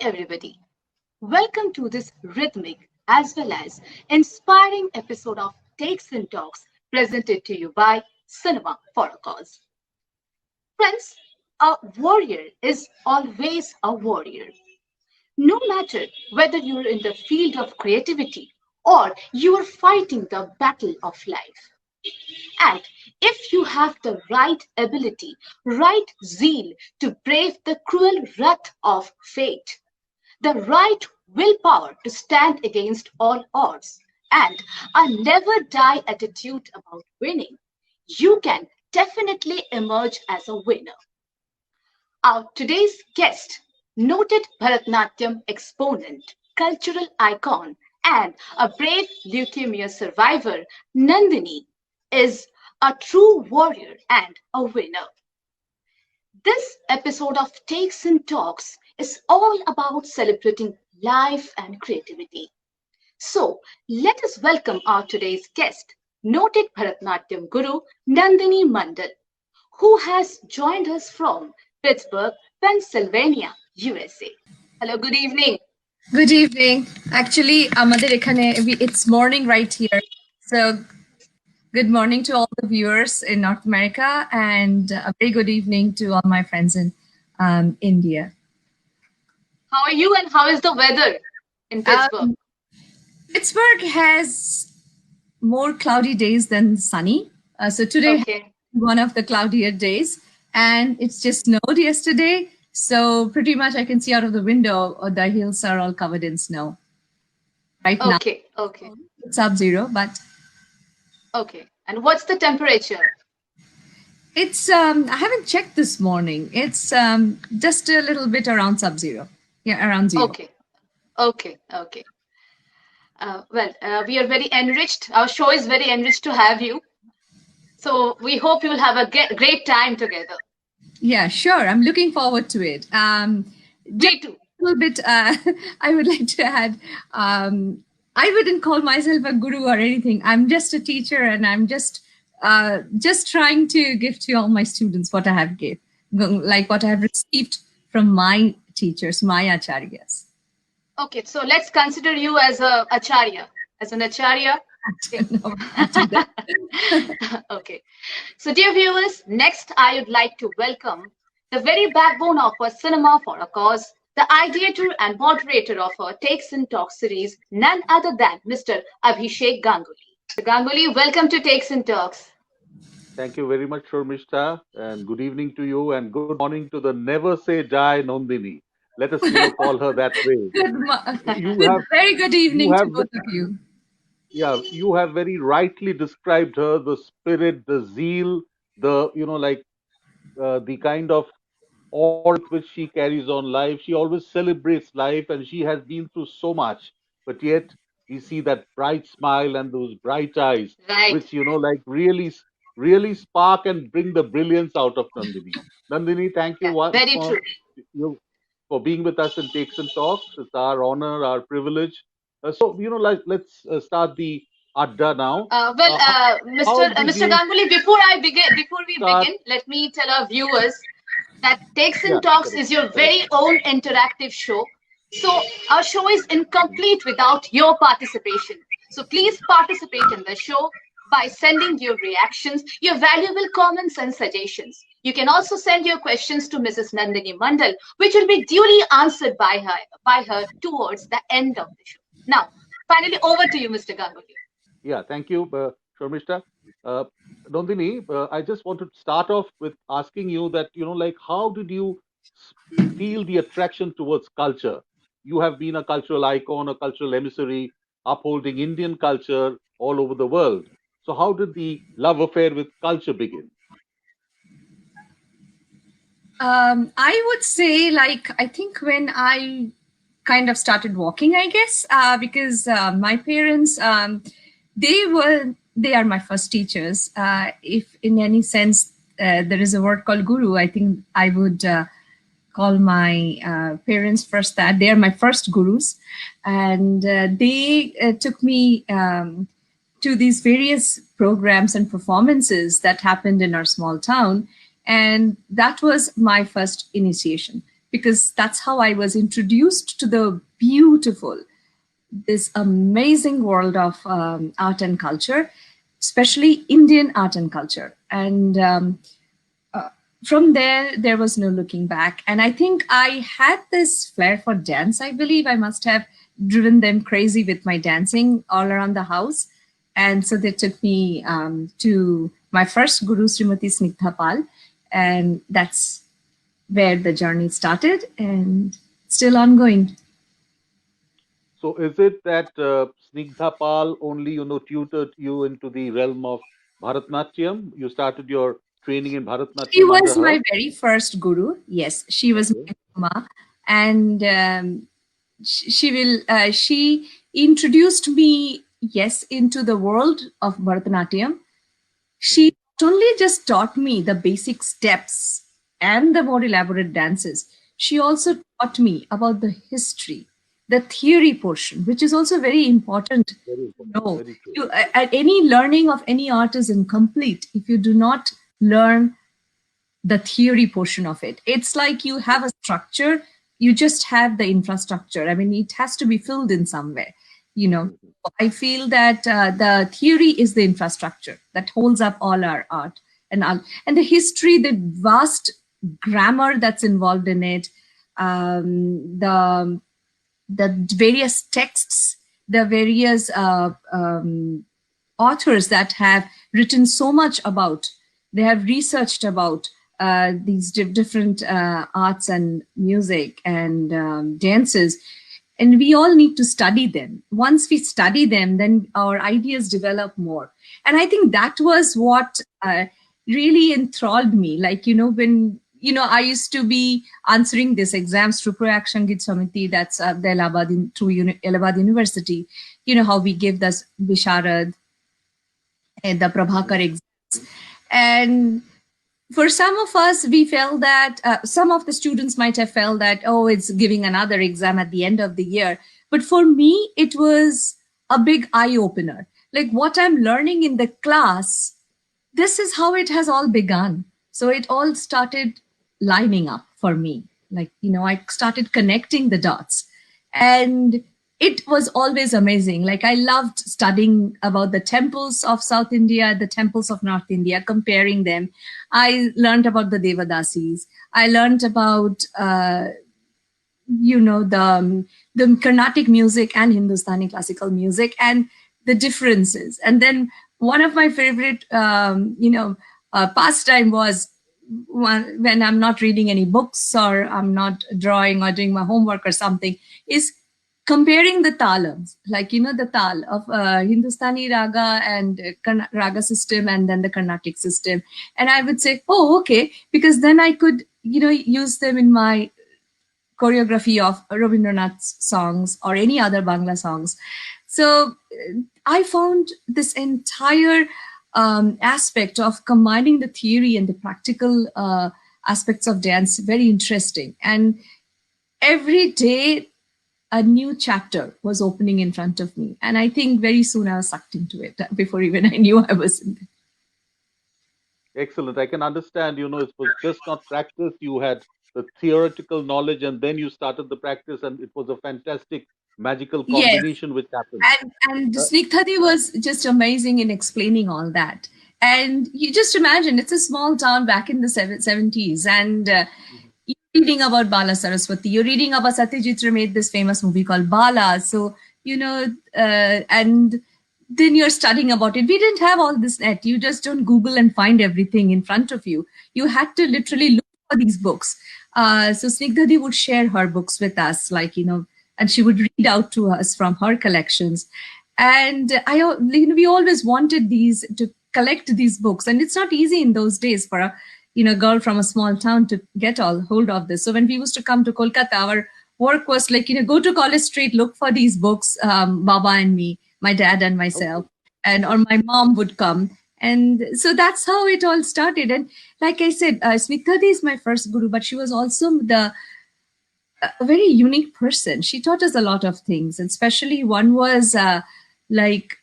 everybody. Welcome to this rhythmic as well as inspiring episode of Takes and Talks presented to you by Cinema for a Cause. Friends, a warrior is always a warrior. No matter whether you're in the field of creativity or you are fighting the battle of life. And if you have the right ability, right zeal to brave the cruel wrath of fate, the right willpower to stand against all odds, and a never die attitude about winning, you can definitely emerge as a winner. Our today's guest, noted Bharatanatyam exponent, cultural icon, and a brave leukemia survivor, Nandini, is a true warrior and a winner. This episode of Takes and Talks is all about celebrating life and creativity. So let us welcome our today's guest, noted Bharatanatyam guru Nandini Mandal, who has joined us from Pittsburgh, Pennsylvania, USA. Hello, good evening. Good evening. Actually, it's morning right here. So good morning to all the viewers in North America and a very good evening to all my friends in India. How are you and how is the weather in Pittsburgh? Pittsburgh has more cloudy days than sunny. So today one of the cloudier days and it's just snowed yesterday. So pretty much I can see out of the window the hills are all covered in snow right now. Okay. It's sub-zero, but okay. And what's the temperature? It's I haven't checked this morning. It's just a little bit around sub-zero. Yeah, around zero. Okay. We are very enriched. Our show is very enriched to have you. So we hope you will have a great time together. Yeah, sure. I'm looking forward to it. Me too. A little bit. I would like to add. I wouldn't call myself a guru or anything. I'm just a teacher, and I'm just trying to give to all my students what I have like what I have received from my teachers, my acharyas. Okay, so let's consider you as an acharya. No, okay. So dear viewers, next I would like to welcome the very backbone of our Cinema for a Cause, the ideator and moderator of our Takes and Talks series, none other than Mr. Abhishek Ganguli. Mr. Ganguli, welcome to Takes and Talks. Thank you very much, Shormishta, and good evening to you, and good morning to the Never Say Die Nandini. Let us call her that way. Very good evening to both of you. Yeah, you have very rightly described her, the spirit, the zeal, the the kind of awe which she carries on life. She always celebrates life, and she has been through so much, but yet we see that bright smile and those bright eyes, which really spark and bring the brilliance out of Nandini. Nandini, thank you once for being with us in Takes and Talks. It's our honor, our privilege. Let's start the Adda now. Mr. Ganguli, before we begin, let me tell our viewers that Takes and Talks is your very own interactive show. So our show is incomplete without your participation. So please participate in the show by sending your reactions, your valuable comments and suggestions. You can also send your questions to Mrs. Nandini Mandal, which will be duly answered by her towards the end of the show. Now, finally, over to you, Mr. Ganguli. Yeah, thank you, Shormishta. Nandini, I just want to start off with asking you that, how did you feel the attraction towards culture? You have been a cultural icon, a cultural emissary, upholding Indian culture all over the world. So how did the love affair with culture begin? I would say, I think when I kind of started walking, I guess, because my parents, they are my first teachers. If in any sense there is a word called guru, I think I would call my parents first that. They are my first gurus. And they took me to these various programs and performances that happened in our small town. And that was my first initiation. because that's how I was introduced to the beautiful, this amazing world of art and culture, especially Indian art and culture. And from there was no looking back. And I think I had this flair for dance. I believe I must have driven them crazy with my dancing all around the house. And so they took me to my first guru, Srimati Snigdha Pal. And that's where the journey started and still ongoing. So is it that Snigdha Pal only, tutored you into the realm of Bharatanatyam? You started your training in She Bharatanatyam under was her? my very first guru. Yes, she was Okay. my guru. And she introduced me, yes, into the world of Bharatanatyam. She not only just taught me the basic steps and the more elaborate dances, she also taught me about the history, the theory portion, which is also very important. Very important. No, Very true. any learning of any art is incomplete if you do not learn the theory portion of it. It's like you have a structure, you just have the infrastructure. I mean, it has to be filled in some way. I feel that the theory is the infrastructure that holds up all our art and the history, the vast grammar that's involved in it, the various texts, the various authors that have written so much about, they have researched about these different arts and music and dances. And we all need to study them. Once we study them, then our ideas develop more. And I think that was what really enthralled me. Like, when, I used to be answering these exams through Pro Action Git Samiti, that's the Allahabad University, how we give this Bisharad and the Prabhakar exams. And for some of us, we felt that some of the students might have felt that, oh, it's giving another exam at the end of the year. But for me, it was a big eye opener. Like what I'm learning in the class, this is how it has all begun. So it all started lining up for me. Like, I started connecting the dots. And it was always amazing. Like I loved studying about the temples of South India, the temples of North India, comparing them. I learned about the Devadasis. I learned about, the Carnatic music and Hindustani classical music and the differences. And then one of my favorite, pastime was when I'm not reading any books or I'm not drawing or doing my homework or something, is comparing the talams, like, the tal of Hindustani raga and raga system and then the Carnatic system. And I would say, oh, okay, because then I could, use them in my choreography of Rabindranath's songs or any other Bangla songs. So I found this entire aspect of combining the theory and the practical aspects of dance very interesting. And every day, a new chapter was opening in front of me. And I think very soon I was sucked into it before even I knew I was in it. Excellent. I can understand, it was just not practice. You had the theoretical knowledge and then you started the practice, and it was a fantastic, magical Yes. combination which happened. And Uh, Snigdhadi was just amazing in explaining all that. And you just imagine, it's a small town back in the 70s. And you're reading about Bala Saraswati, you're reading about Satyajit Ray made this famous movie called Bala. So, and then you're studying about it. We didn't have all this net. You just don't Google and find everything in front of you. You had to literally look for these books. So Snigdhadi would share her books with us, like, and she would read out to us from her collections. And we always wanted to collect these books. And it's not easy in those days for a girl from a small town to get hold of this. So when we used to come to Kolkata, our work was like, go to College Street, look for these books, Baba and me, my dad and myself, or my mom would come. And so that's how it all started. And like I said, Snigdhadi is my first guru, but she was also a very unique person. She taught us a lot of things, and especially one was like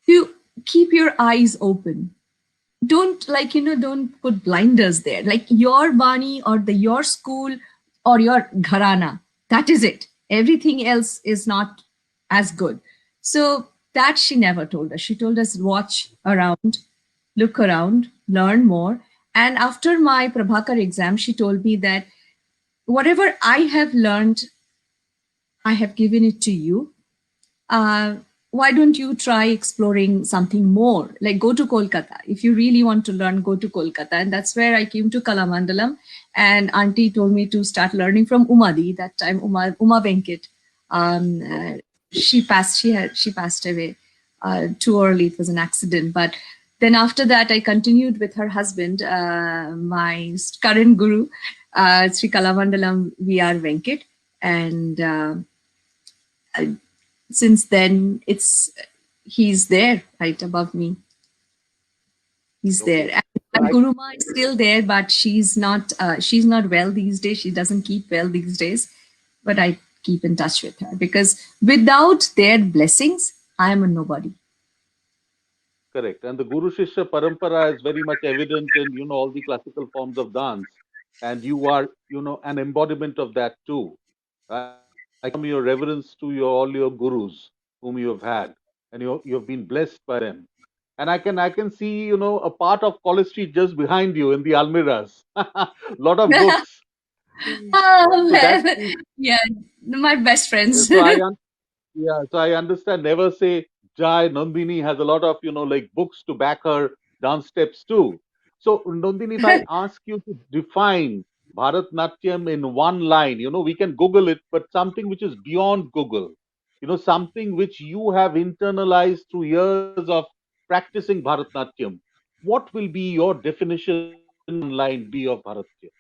to keep your eyes open. don't, don't put blinders there. Like your bani or your school or your gharana, that is it. Everything else is not as good. So that she never told us. She told us, watch around, look around, learn more. And after my Prabhakar exam, she told me that whatever I have learned, I have given it to you. uh, why don't you try exploring something more? Like go to Kolkata. If you really want to learn, go to Kolkata. And that's where I came to Kalamandalam. And auntie told me to start learning from Umadi. That time, Uma Venkat. She passed away too early. It was an accident. But then after that, I continued with her husband, my current guru, Sri Kalamandalam V.R. Venkat. And since then, he's there right above me. He's there. And Guruma is still there, but she's not well these days. She doesn't keep well these days. But I keep in touch with her because without their blessings, I am a nobody. Correct. And the Guru Shishya Parampara is very much evident in, all the classical forms of dance. And you are, an embodiment of that too. I confirm your reverence to all your gurus whom you have had, and you have been blessed by them. And I can see, a part of College Street just behind you in the Almiras. Lot of books. Oh, So that well, yeah, my best friends. so I understand. Never say Jai. Nandini has a lot of, like books to back her dance steps too. So, Nandini, if I ask you to define Bharatanatyam in one line, we can Google it, but something which is beyond Google, something which you have internalized through years of practicing Bharatanatyam. What will be your definition in one line be of Bharatanatyam?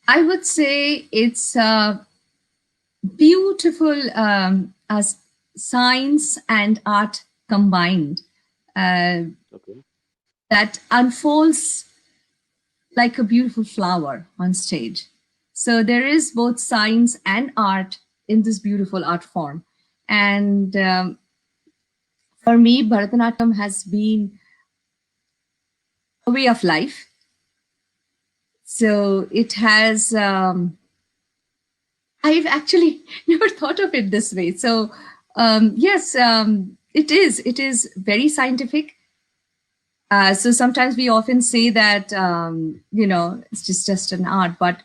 I would say it's beautiful as science and art combined Okay. that unfolds like a beautiful flower on stage. So there is both science and art in this beautiful art form. And for me, Bharatanatyam has been a way of life. So it has, I've actually never thought of it this way. So yes, it is very scientific. So sometimes we often say that, it's just an art, but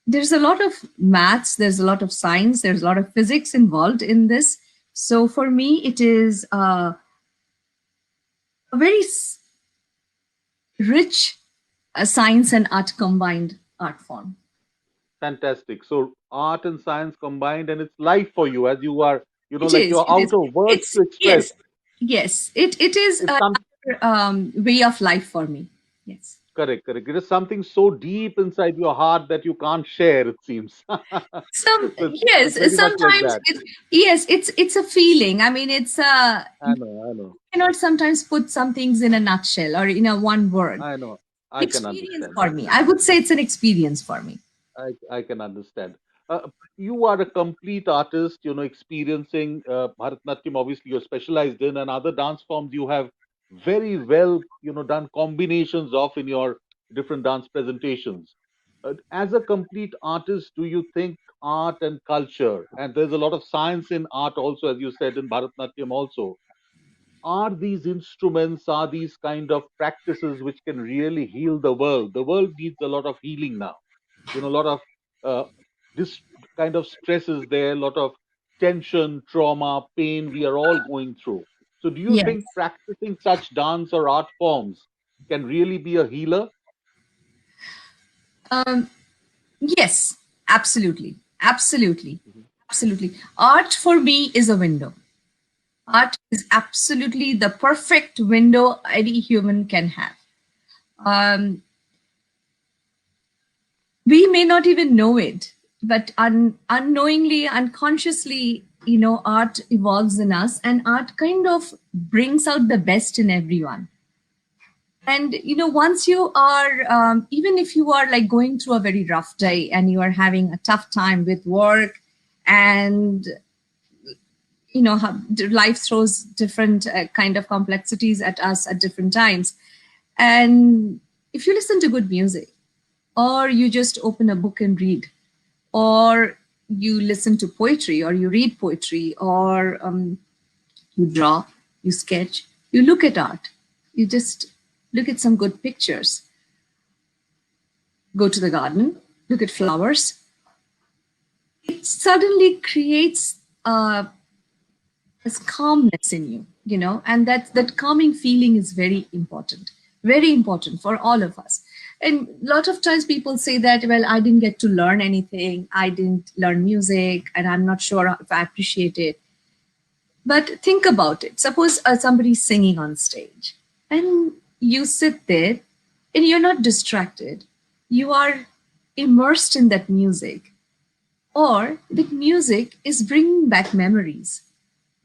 there's a lot of maths, there's a lot of science, there's a lot of physics involved in this. So for me, it is a very rich science and art combined art form. Fantastic. So art and science combined, and it's life for you as you are, It like is. you're It is. out of words It's to express. yes. It is It's some a way of life for me. Yes. correct, correct. It is something so deep inside your heart that you can't share, it seems. Some So it's yes. very much like Sometimes that. it's a feeling. I mean, it's I know, I know, cannot sometimes put some things in a nutshell or in a one word. I know. I can Experience understand for that. me. I would say it's an experience for me. I can understand. You are a complete artist, experiencing Bharatanatyam, obviously, you're specialized in, and other dance forms you have very well, done combinations of in your different dance presentations. As a complete artist, do you think art and culture, and there's a lot of science in art also, as you said, in Bharatanatyam also, are these instruments, are these kind of practices which can really heal the world? The world needs a lot of healing now. A lot of uh, this kind of stress is there, a lot of tension, trauma, pain we are all going through. So do you Yes. think practicing such dance or art forms can really be a healer? Um, yes. Absolutely. Absolutely. Mhm. Absolutely. Art for me is a window. Art is absolutely the perfect window any human can have. Um, we may not even know it, but unknowingly, unconsciously, art evolves in us, and art kind of brings out the best in everyone. And once you are, even if you are like going through a very rough day and you are having a tough time with work, and how life throws different kind of complexities at us at different times, And if you listen to good music, or you just open a book and read, or you listen to poetry, or you read poetry, or you draw, you sketch, you look at art, you just look at some good pictures, go to the garden, look at flowers, it suddenly creates this calmness in you, and that calming feeling is very important for all of us. And a lot of times people say that, well, I didn't get to learn anything, I didn't learn music, and I'm not sure if I appreciate it. But think about it. Suppose somebody's singing on stage and you sit there and you're not distracted. You are immersed in that music, or that music is bringing back memories,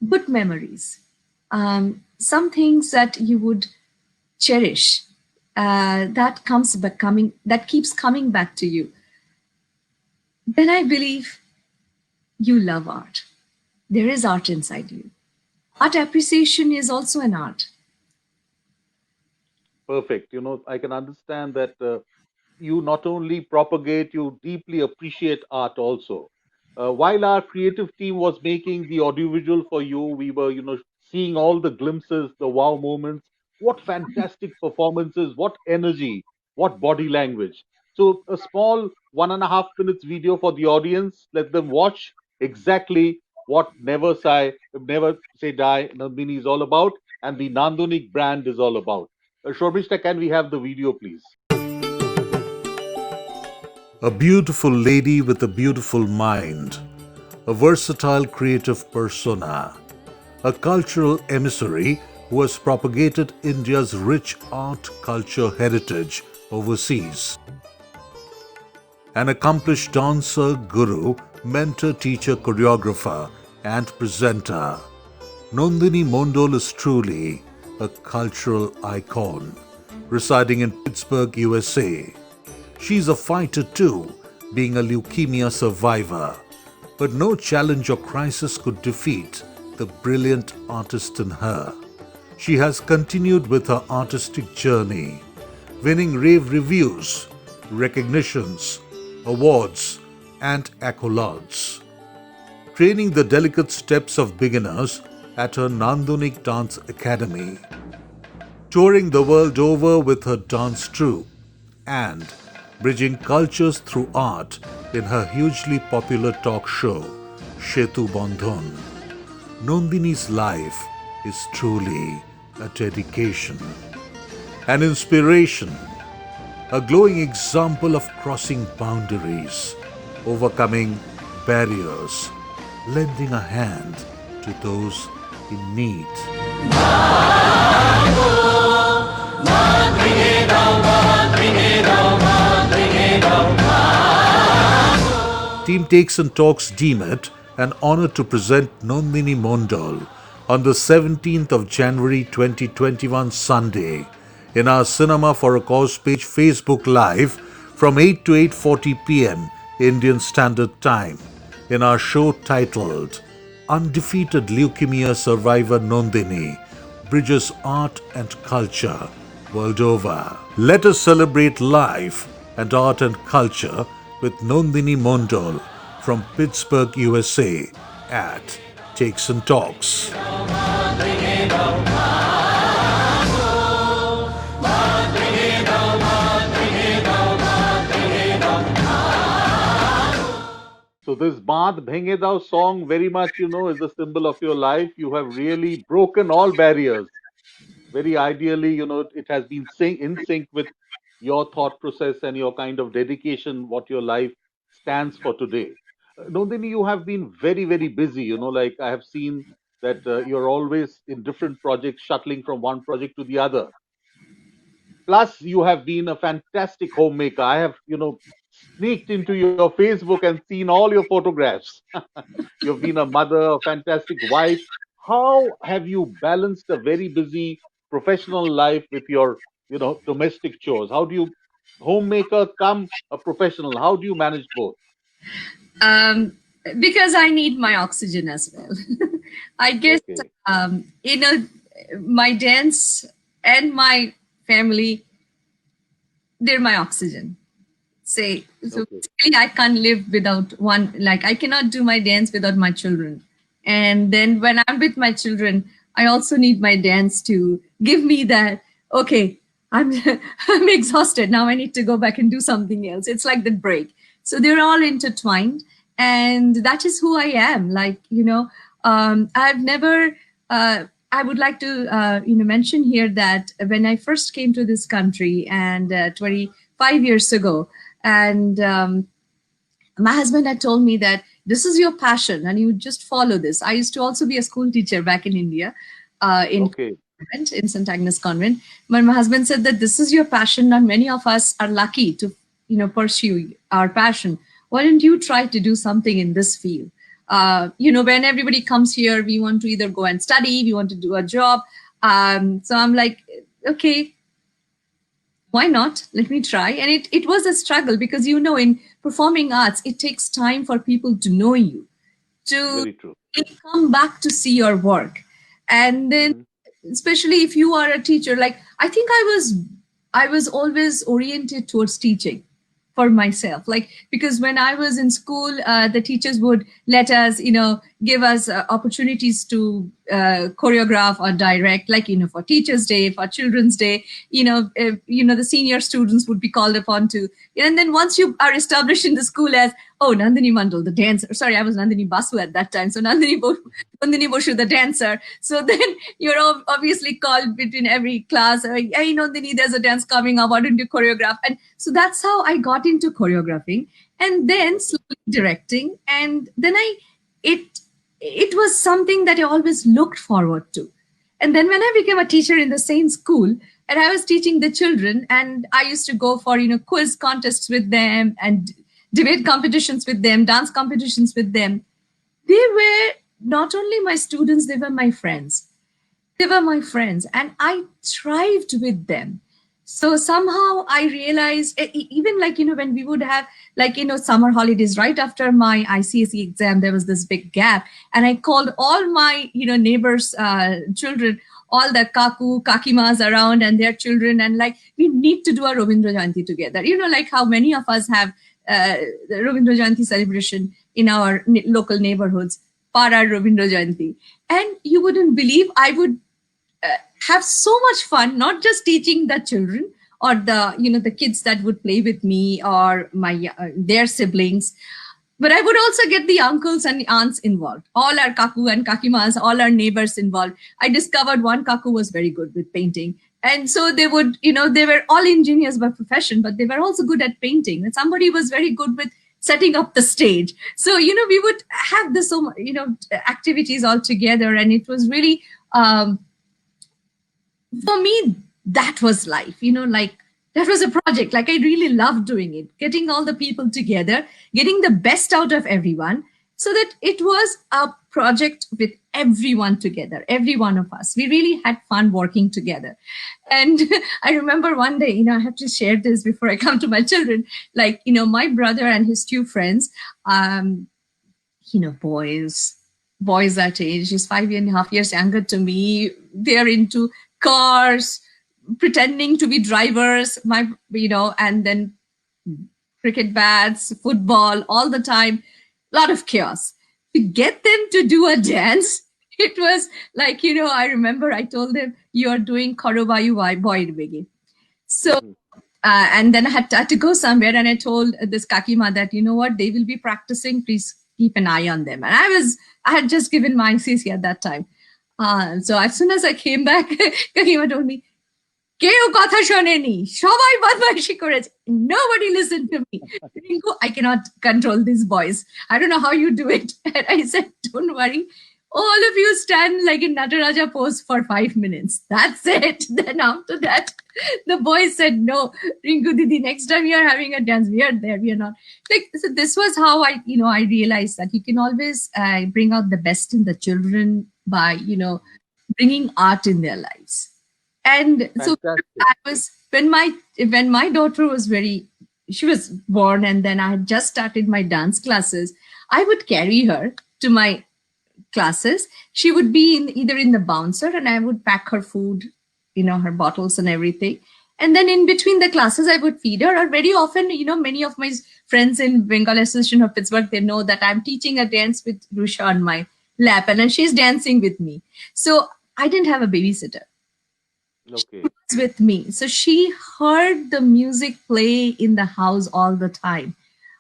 good memories, some things that you would cherish, that keeps coming back to you. Then I believe you love art. There is art inside you. Art appreciation is also an art. Perfect. I can understand that you not only propagate, you deeply appreciate art also. While our creative team was making the audiovisual for you, we were, seeing all the glimpses, the wow moments. What fantastic performances, what energy, what body language. So, a small 1.5 minutes video for the audience. Let them watch exactly what Never Say Die Nandini is all about, and the Nandanik brand is all about. Shobhishta, can we have the video, please? A beautiful lady with a beautiful mind, a versatile creative persona, a cultural emissary who has propagated India's rich art culture heritage overseas, an accomplished dancer, guru, mentor, teacher, choreographer, and presenter. Nandini Mandal is truly a cultural icon, residing in Pittsburgh, USA. She's a fighter too, being a leukemia survivor. But no challenge or crisis could defeat the brilliant artist in her. She has continued with her artistic journey, winning rave reviews, recognitions, awards, and accolades. Training the delicate steps of beginners at her Nandanik Dance Academy, touring the world over with her dance troupe, and bridging cultures through art in her hugely popular talk show, Shetu Bandhan. Nandini's life is truly a dedication, an inspiration, a glowing example of crossing boundaries, overcoming barriers, lending a hand to those in need. Team Takes and Talks deem it an honor to present Nandini Mandal on the 17th of January 2021 Sunday in our Cinema for a Cause page Facebook Live from 8 to 8:40 p.m. Indian Standard Time in our show titled Undefeated Leukemia Survivor Nandini Bridges Art and Culture World Over. Let us celebrate life and art and culture with Nandini Mandal from Pittsburgh, USA at Takes and Talks. So this Baand Bhenge Dao song very much, is a symbol of your life. You have really broken all barriers. Very ideally, it has been in sync with your thought process and your kind of dedication, what your life stands for today. Nandini, you have been very, very busy. Like I have seen that you're always in different projects, shuttling from one project to the other. Plus, you have been a fantastic homemaker. I have, sneaked into your Facebook and seen all your photographs. You've been a mother, a fantastic wife. How have you balanced a very busy professional life with your, domestic chores? How do you, homemaker come a professional? How do you manage both? Um, because I need my oxygen as well. I guess, Okay. my dance and my family, they're my oxygen. Say, so Okay. basically I can't live without one, like I cannot do my dance without my children. And then when I'm with my children, I also need my dance to give me that, okay, I'm I'm exhausted. Now I need to go back and do something else. It's like that break. So they're all intertwined. And that is who I am. Like, I've never I would like to mention here that when I first came to this country and 25 years ago, and my husband had told me that this is your passion and you just follow this. I used to also be a school teacher back in India, in Okay. in St. Agnes Convent. But my husband said that this is your passion, and many of us are lucky to pursue our passion. Why don't you try to do something in this field? When everybody comes here, we want to either go and study, we want to do a job. So I'm like, okay, why not? Let me try. And it was a struggle because, in performing arts, it takes time for people to know you, to Very true. come back to see your work. And then, Mhm. especially if you are a teacher, like I think I was always oriented towards teaching for myself, like because when I was in school, the teachers would let us give us opportunities to choreograph or direct, like for Teachers Day, for Children's Day, the senior students would be called upon to, and then once you are established in the school as, oh, Nandini Mandal, the dancer, sorry, I was Nandini Basu at that time, so Nandini Boshu, the dancer. So then you're obviously called between every class, hey Nandini, there's a dance coming up, why don't you choreograph? And so that's how I got into choreographing, and then slowly directing, and then it was something that I always looked forward to. And then when I became a teacher in the same school, and I was teaching the children, and I used to go for quiz contests with them and debate competitions with them, dance competitions with them. They were not only my students, they were my friends. They were my friends, and I thrived with them. So somehow I realized, even like, when we would have like, summer holidays, right after my ICSE exam, there was this big gap. And I called all my, neighbors' children, all the kakimas around and their children. And like, we need to do a Rabindra Jayanti together. Like how many of us have the Rabindra Jayanti celebration in our local neighborhoods, Para Rabindra Jayanti. And you wouldn't believe I would have so much fun, not just teaching the children or the kids that would play with me or my their siblings, but I would also get the uncles and aunts involved, all our kaku and kakimas, all our neighbors involved. I discovered one kaku was very good with painting, and so they would, they were all engineers by profession, but they were also good at painting, and somebody was very good with setting up the stage. So we would have this activities all together, and it was really for me, that was life, like that was a project. Like I really loved doing it, getting all the people together, getting the best out of everyone, so that it was a project with everyone together, every one of us. We really had fun working together. And I remember one day, I have to share this before I come to my children, like, my brother and his two friends, boys that age, he's 5.5 years younger to me. They're into cars, pretending to be drivers, and then cricket bats, football, all the time, a lot of chaos. To get them to do a dance, it was like, I remember I told them, you are doing Korobayu Boy Biggie. So, and then I had to go somewhere, and I told this Kakima that, what, they will be practicing, please keep an eye on them. And I had just given my CC at that time. So as soon as I came back, Kakima told me, nobody listened to me. Rinku, I cannot control these boys. I don't know how you do it. And I said, don't worry. All of you stand like in Nataraja pose for 5 minutes. That's it. Then after that, the boys said, no, Rinku Didi, next time you are having a dance, we are there. We are not. Like, so this was how I realized that you can always bring out the best in the children by, bringing art in their lives. And so I was, when my daughter was she was born, and then I had just started my dance classes, I would carry her to my classes. She would be either in the bouncer, and I would pack her food, her bottles and everything. And then in between the classes, I would feed her. Or very often, many of my friends in Bengal Association of Pittsburgh, they know that I'm teaching a dance with Rusha on my lap, and then she's dancing with me. So I didn't have a babysitter. Okay. She was with me. So she heard the music play in the house all the time.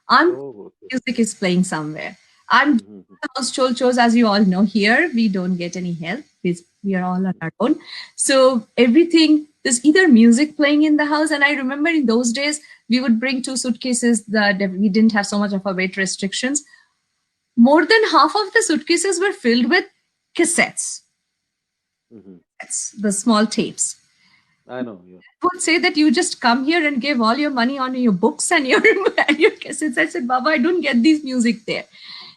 Oh, okay. Music is playing somewhere. I'm doing household chores, as you all know. Here we don't get any help. We are all on our own. So everything, there's either music playing in the house. And I remember in those days, we would bring 2 suitcases that we didn't have so much of a weight restrictions. More than half of the suitcases were filled with cassettes. The small tapes. I know. Yeah. I would say that you just come here and give all your money on your books and your cassettes. I said, Baba, I don't get these music there.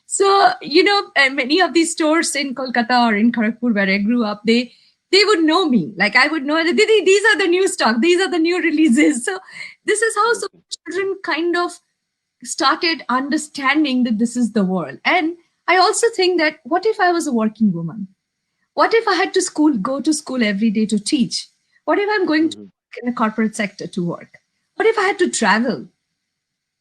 So, many of these stores in Kolkata or in Kharagpur where I grew up, they would know me. Like I would know, Didi, these are the new stock. These are the new releases. So this is how some children kind of started understanding that this is the world. And I also think that what if I was a working woman? What if I had to go to school every day to teach? What if I'm going to work in the corporate sector to work? What if I had to travel?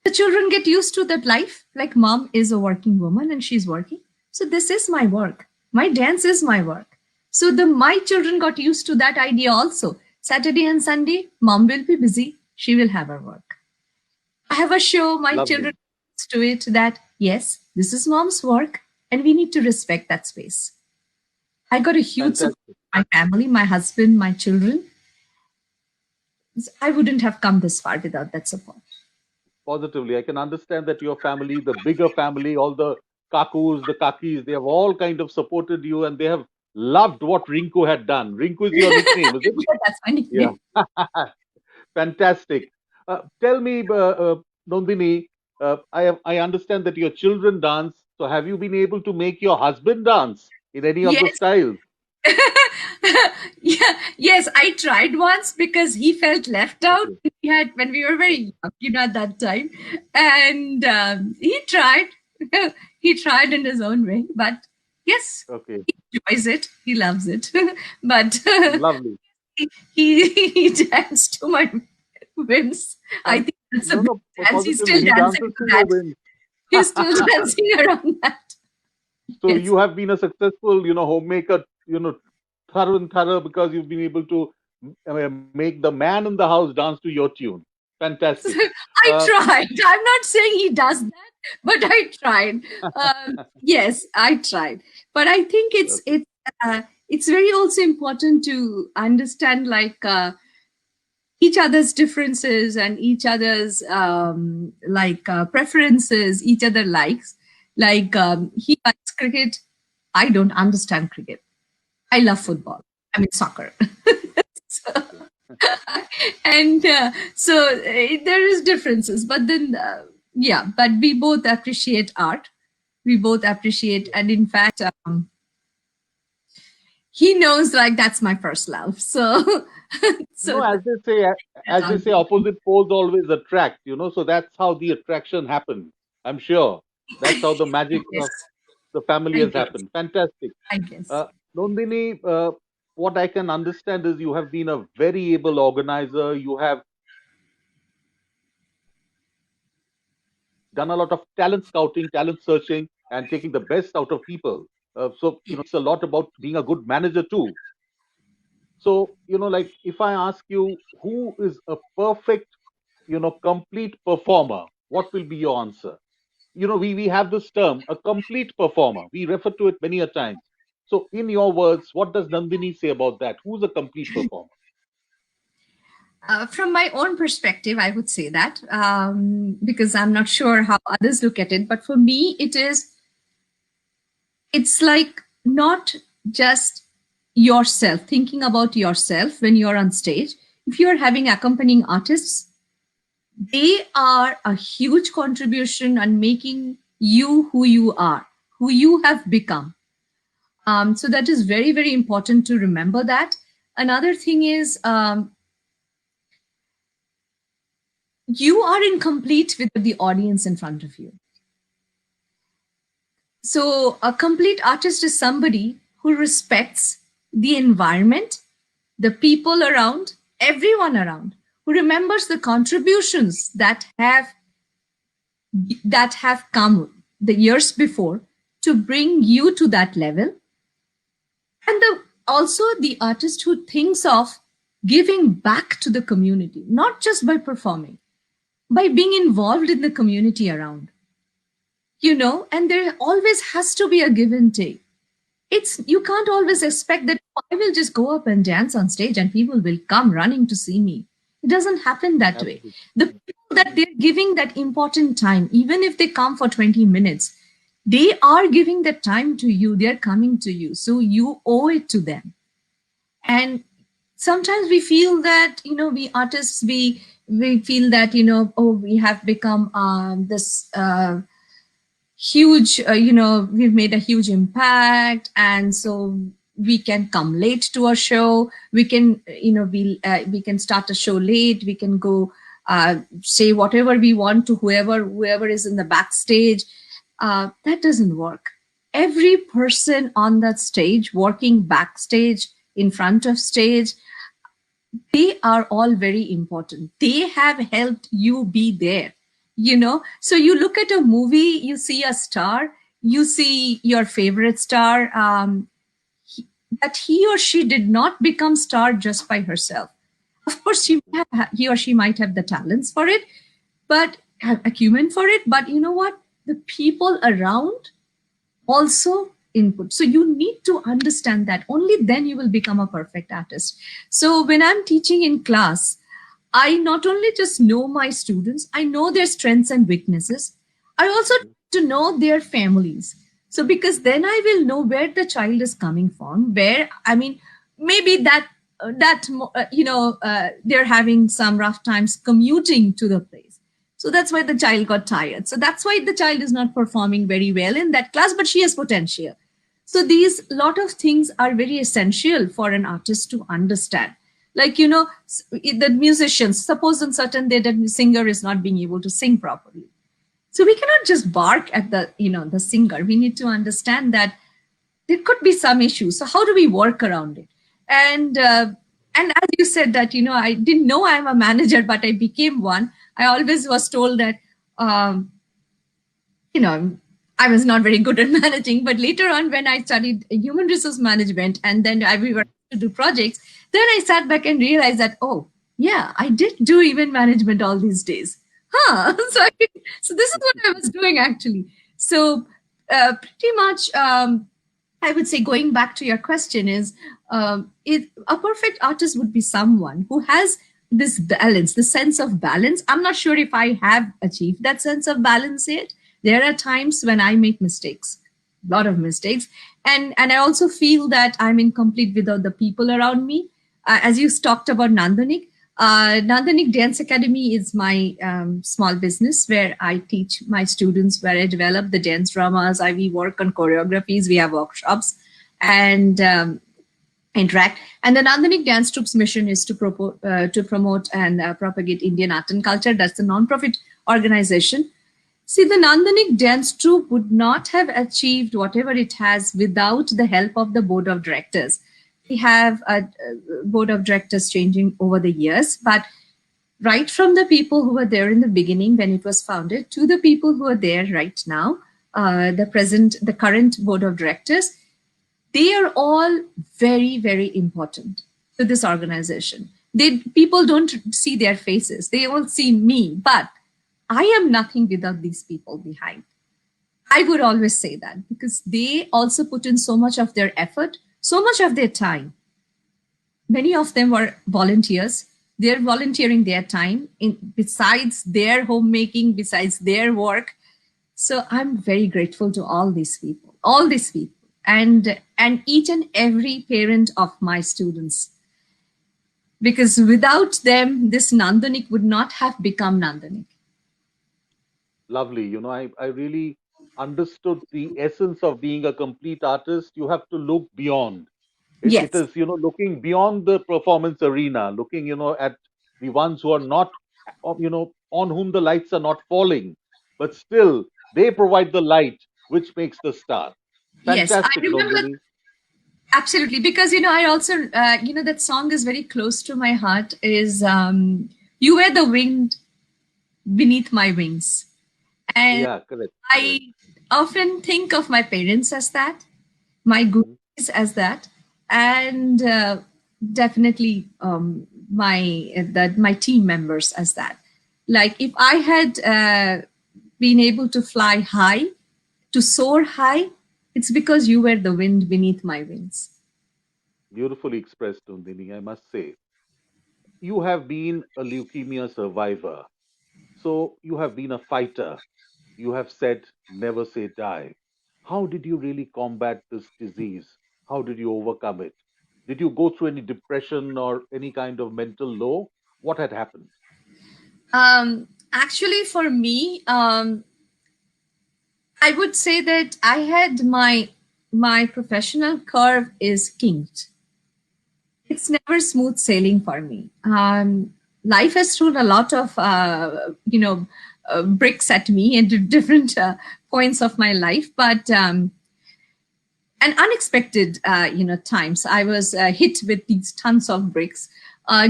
The children get used to that life, like mom is a working woman and she's working. So this is my work. My dance is my work. So my children got used to that idea also. Saturday and Sunday, mom will be busy. She will have her work. I have a show, my Lovely. children used to it that, yes, this is mom's work and we need to respect that space. I got a huge support from my family, my husband, my children. I wouldn't have come this far without that support. Positively, I can understand that your family, the bigger family, all the kakus, the kakis, they have all kind of supported you, and they have loved what Rinku had done. Rinku is your nickname, is it? Yeah, that's my nickname. Yeah. Fantastic. Tell me, Nandini, I understand that your children dance. So have you been able to make your husband dance in any of the Yes. styles? Yes, I tried once because he felt left out. Okay. When we were very young, at that time, and he tried. He tried in his own way, but yes, Okay. he enjoys it. He loves it. But Lovely. he danced to my whims. I think that's a big dance. He's still Positively, he dancing dances to to your that. whims. He's still dancing around that. So Yes. you have been a successful, homemaker, thorough and thorough, because you've been able to make the man in the house dance to your tune. Fantastic. I tried. I'm not saying he does that, but I tried. Yes, I tried. But I think it's very also important to understand each other's differences and each other's preferences, each other likes. He likes cricket. I don't understand cricket. I love football. I mean soccer. And so there is differences, but then but we both appreciate art. We both appreciate, and in fact, he knows that's my first love. So, No, as they say, opposite poles always attract. So that's how the attraction happened. I'm sure that's how the magic Yes, of the family I has guess. happened. Fantastic. I guess. Nandini, what I can understand is you have been a very able organizer. You have done a lot of talent scouting, talent searching, and taking the best out of people. So, it's a lot about being a good manager too. So, if I ask you who is a perfect, complete performer, what will be your answer? We have this term, a complete performer. We refer to it many a times. So, in your words, what does Nandini say about that? Who's a complete performer? From my own perspective, I would say that because I'm not sure how others look at it, but for me, it's like not just yourself, thinking about yourself when you're on stage. If you're having accompanying artists, they are a huge contribution on making you who you are, who you have become. So that is very, very important to remember that. Another thing is you are incomplete with the audience in front of you. So a complete artist is somebody who respects the environment, the people around, everyone around, who remembers the contributions that have come the years before to bring you to that level, and also the artist who thinks of giving back to the community, not just by performing, by being involved in the community around, and there always has to be a give and take. You can't always expect that, "Oh, I will just go up and dance on stage and people will come running to see me." It doesn't happen that way. Absolutely. The people that they're giving that important time, even if they come for 20 minutes, they are giving that time to you. They're coming to you. So you owe it to them. And sometimes we feel that, we artists, we feel that, oh, we have become this huge, we've made a huge impact, and so we can come late to a show. We can, we can start a show late. We can go say whatever we want to whoever is in the backstage. That doesn't work. Every person on that stage, working backstage, in front of stage, they are all very important. They have helped you be there. So you look at a movie, you see a star, you see your favorite star, that he or she did not become star just by herself. Of course, he or she might have the talents for it, but acumen for it. But you know what? The people around also input. So you need to understand that. Only then you will become a perfect artist. So when I'm teaching in class, I not only just know my students, I know their strengths and weaknesses. I also to know their families. So because then I will know where the child is coming from, maybe they're having some rough times commuting to the place. So that's why the child got tired. So that's why the child is not performing very well in that class, but she has potential. So these lot of things are very essential for an artist to understand. Like, the musicians, suppose on certain day that the singer is not being able to sing properly. So we cannot just bark at the singer. We need to understand that there could be some issues. So how do we work around it? And as you said that, I didn't know I'm a manager, but I became one. I always was told that, I was not very good at managing. But later on, when I studied human resource management and then we were to do projects, then I sat back and realized that, oh, yeah, I did do event management all these days. So this is what I was doing actually. So pretty much, I would say, going back to your question is, a perfect artist would be someone who has this balance, the sense of balance. I'm not sure if I have achieved that sense of balance yet. There are times when I make mistakes, a lot of mistakes. And I also feel that I'm incomplete without the people around me. As you talked about Nandanik, Nandanik Dance Academy is my small business where I teach my students, where I develop the dance dramas. We work on choreographies, we have workshops and interact. And the Nandanik Dance Troupe's mission is to promote and propagate Indian art and culture. That's a non-profit organization. See, the Nandanik Dance Troupe would not have achieved whatever it has without the help of the board of directors. We have a board of directors changing over the years, but right from the people who were there in the beginning when it was founded to the people who are there right now, the current board of directors, they are all very, very important to this organization. People don't see their faces. They all see me, but I am nothing without these people behind. I would always say that because they also put in so much of their effort, so much of their time. Many of them were volunteers. They're volunteering their time besides their homemaking, besides their work. So I'm very grateful to all these people, and each and every parent of my students. Because without them, this Nandanik would not have become Nandanik. Lovely. I really understood the essence of being a complete artist. You have to look beyond. It Yes. is, looking beyond the performance arena, looking, at the ones who are not, on whom the lights are not falling, but still they provide the light which makes the star. Yes, I Fantastic, remember. Nandini. Absolutely, because I also that song is very close to my heart. Is You were the wind beneath my wings. And Yeah, correct. I often think of my parents as that, my gurus as that, and definitely my team members as that. Like if I had been able to fly high, to soar high, it's because you were the wind beneath my wings. Beautifully expressed, Nandini, I must say. You have been a leukemia survivor. So you have been a fighter. You have said, never say die. How did you really combat this disease? How did you overcome it? Did you go through any depression or any kind of mental low? What had happened? Actually, for me, I would say that I had my professional curve is kinked. It's never smooth sailing for me. Life has thrown a lot of bricks at me at different points of my life, but and unexpected times. I was hit with these tons of bricks.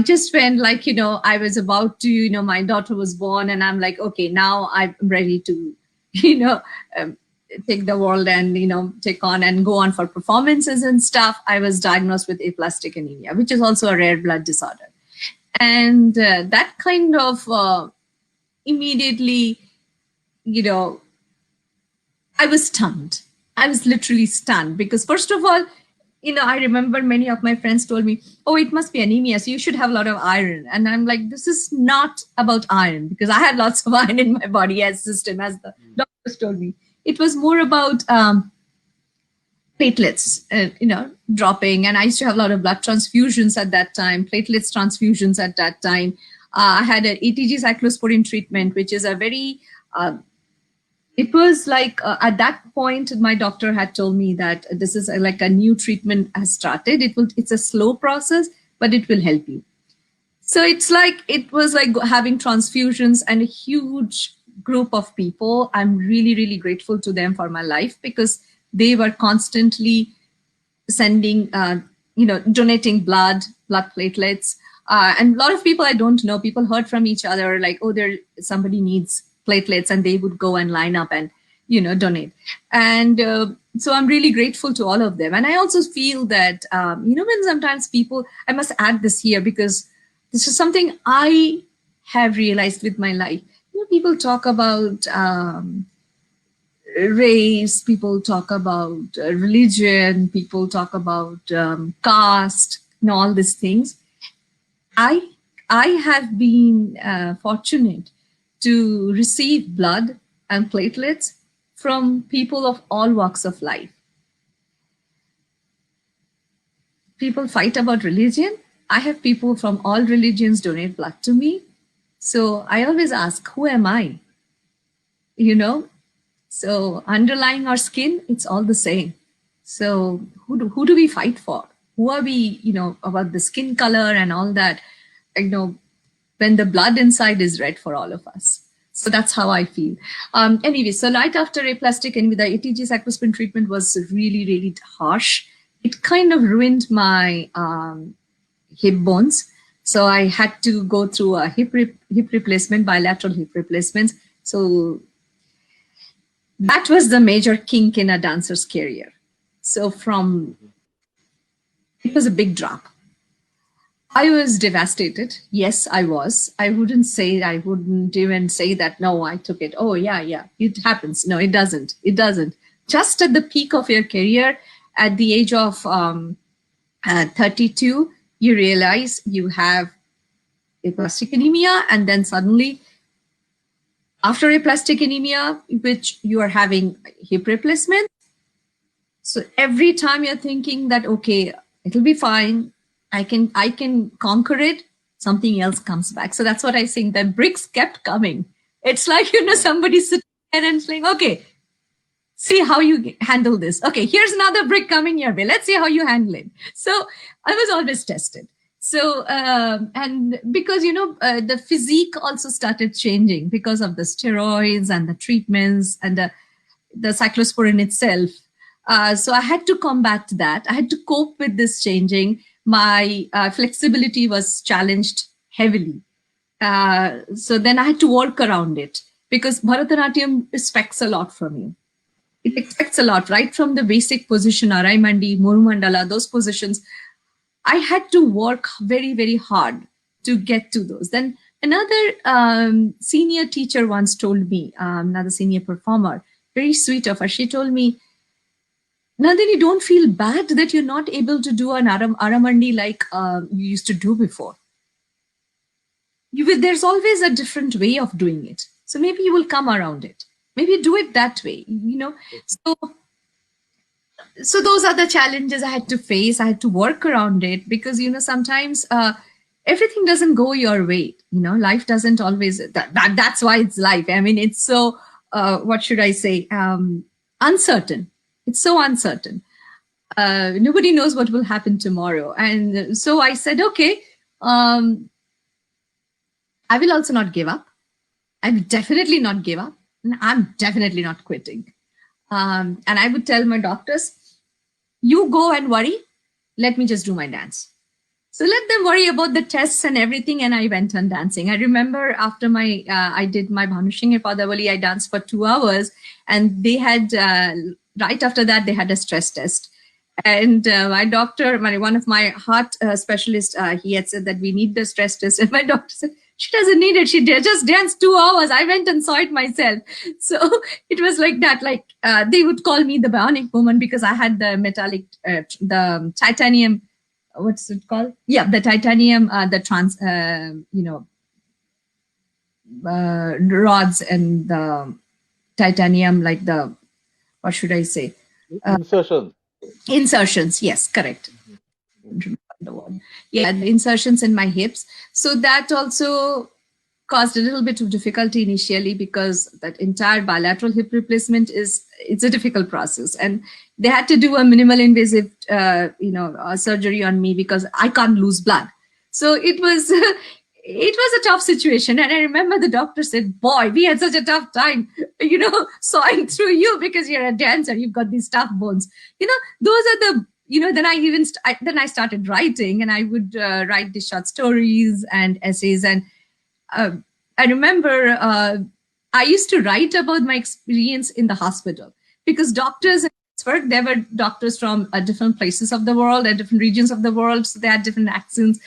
Just when I was about to, my daughter was born, and I'm like, okay, now I'm ready to um, take the world and take on and go on for performances and stuff. I was diagnosed with aplastic anemia, which is also a rare blood disorder, and that kind of immediately, I was stunned. I was literally stunned because, first of all, I remember many of my friends told me, oh, it must be anemia, so you should have a lot of iron. And I'm like, this is not about iron, because I had lots of iron in my body as system, as the doctors told me. It was more about platelets, dropping. And I used to have a lot of blood transfusions at that time, platelets transfusions at that time. I had an ATG cyclosporin treatment, which is a very it was like at that point, my doctor had told me that this is like a new treatment has started. It's a slow process, but it will help you. So it was like having transfusions and a huge group of people. I'm really, really grateful to them for my life, because they were constantly sending, donating blood platelets. And a lot of people I don't know, people heard from each other like, oh, somebody needs platelets, and they would go and line up and donate. And so I'm really grateful to all of them. And I also feel that when sometimes people, I must add this here because this is something I have realized with my life. People talk about race, people talk about religion, people talk about caste, all these things. I have been fortunate to receive blood and platelets from people of all walks of life. People fight about religion. I have people from all religions donate blood to me. So I always ask, who am I? So underlying our skin, it's all the same. So who do we fight for? Who are we, about the skin color and all that, when the blood inside is red for all of us. So that's how I feel. Anyway, so right after aplastic anemia, the ATG cyclosporin treatment was really, really harsh. It kind of ruined my hip bones. So I had to go through a hip replacement, bilateral hip replacements. So that was the major kink in a dancer's career. So it was a big drop. I was devastated. Yes, I was. I wouldn't even say that, no, I took it. Oh, yeah, it happens. No, it doesn't. It doesn't. Just at the peak of your career, at the age of 32, you realize you have aplastic anemia, and then suddenly, after aplastic anemia, which you are having hip replacement. So every time you're thinking that, okay, it'll be fine, I can conquer it, something else comes back. So that's what I think, that bricks kept coming. It's like, somebody sitting there and saying, okay, see how you handle this. Okay, here's another brick coming your way. Let's see how you handle it. So I was always tested. So, and because, the physique also started changing because of the steroids and the treatments and the cyclosporin itself. So I had to combat that. I had to cope with this changing. My flexibility was challenged heavily. So then I had to work around it, because Bharatanatyam expects a lot from you. It expects a lot, right from the basic position, Arai Mandi, Murumandala, those positions. I had to work very, very hard to get to those. Then another senior teacher once told me, another senior performer, very sweet of her, she told me, Nandini, don't feel bad that you're not able to do an Aramandi like you used to do before. There's always a different way of doing it. So maybe you will come around it. Maybe do it that way, So those are the challenges I had to face. I had to work around it because, sometimes everything doesn't go your way. Life doesn't always, that's why it's life. I mean, it's so, what should I say? Uncertain. It's so uncertain. Nobody knows what will happen tomorrow. And so I said, okay, I will also not give up. I will definitely not give up. And I'm definitely not quitting. And I would tell my doctors, you go and worry. Let me just do my dance. So let them worry about the tests and everything. And I went on dancing. I remember after I did my Bhanushinge Padavali, I danced for 2 hours. And they had, right after that, they had a stress test. And my doctor, one of my heart specialists, he had said that we need the stress test. And my doctor said, she doesn't need it. She just danced 2 hours. I went and saw it myself. So it was like that. Like they would call me the bionic woman because I had the metallic, the titanium. What's it called? Yeah, the titanium, rods and the titanium, like the, what should I say? Insertions. Insertions. Yes, correct. Yeah, the insertions in my hips. So that also caused a little bit of difficulty initially because that entire bilateral hip replacement it's a difficult process, and they had to do a minimal invasive, surgery on me because I can't lose blood. So it was a tough situation, and I remember the doctor said, "Boy, we had such a tough time, sawing through you because you're a dancer. You've got these tough bones. Those are the." Then I started writing, and I would write these short stories and essays. And I remember I used to write about my experience in the hospital because doctors in Pittsburgh, there were doctors from different places of the world and different regions of the world. So they had different accents.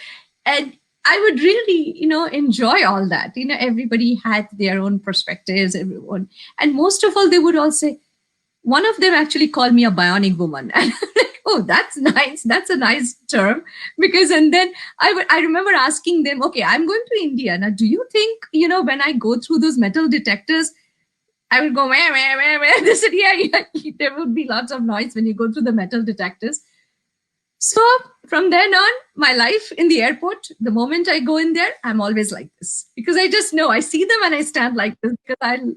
And I would really, enjoy all that. Everybody had their own perspectives, everyone. And most of all, they would all say, one of them actually called me a bionic woman. And I'm like, oh, that's nice. That's a nice term. And then I remember asking them, okay, I'm going to India. Now, do you think, when I go through those metal detectors, I would go, where? They said, yeah, there would be lots of noise when you go through the metal detectors. So from then on, my life in the airport, the moment I go in there, I'm always like this. Because I just know, I see them and I stand like this because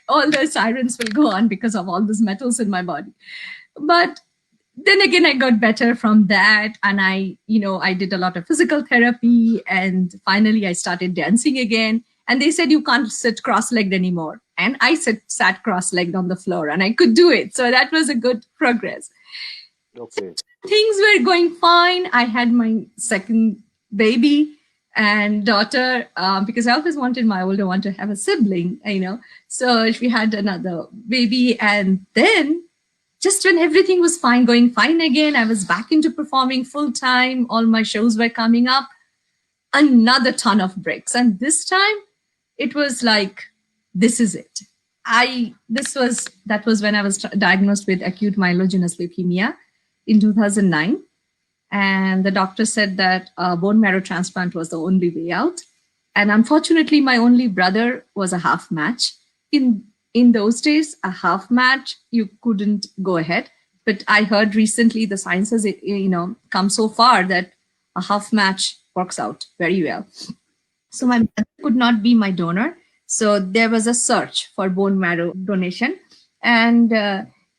all the sirens will go on because of all those metals in my body. But then again, I got better from that. And I did a lot of physical therapy. And finally, I started dancing again. And they said, you can't sit cross-legged anymore. And I sat cross-legged on the floor and I could do it. So that was a good progress. Okay. Things were going fine. I had my second baby and daughter, because I always wanted my older one to have a sibling, So we had another baby. And then just when everything was going fine again, I was back into performing full time. All my shows were coming up. Another ton of breaks. And this time it was like, this is it. That was when I was diagnosed with acute myelogenous leukemia in 2009. And the doctor said that bone marrow transplant was the only way out. And unfortunately, my only brother was a half match. In those days, a half match, you couldn't go ahead. But I heard recently the science has, come so far that a half match works out very well. So my brother could not be my donor. So there was a search for bone marrow donation. And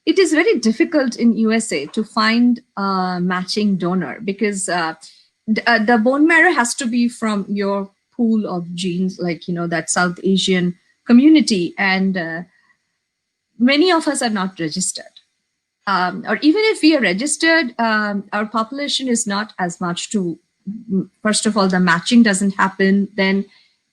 it is very difficult in USA to find a matching donor because the bone marrow has to be from your pool of genes, like, that South Asian community. And many of us are not registered. Or even if we are registered, our population is not as much to first of all, the matching doesn't happen. Then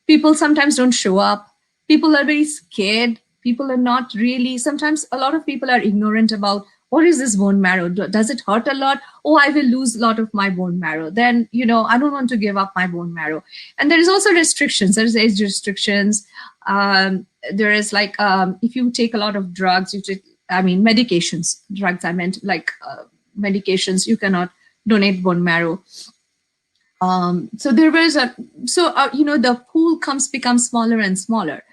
people sometimes don't show up. People are very scared. People are not really, sometimes a lot of people are ignorant about what is this bone marrow? Does it hurt a lot? Oh, I will lose a lot of my bone marrow. Then, I don't want to give up my bone marrow. And there is also restrictions. There's age restrictions. There is like, if you take a lot of drugs, medications, drugs, I meant like medications, you cannot donate bone marrow. So there was the pool becomes smaller and smaller.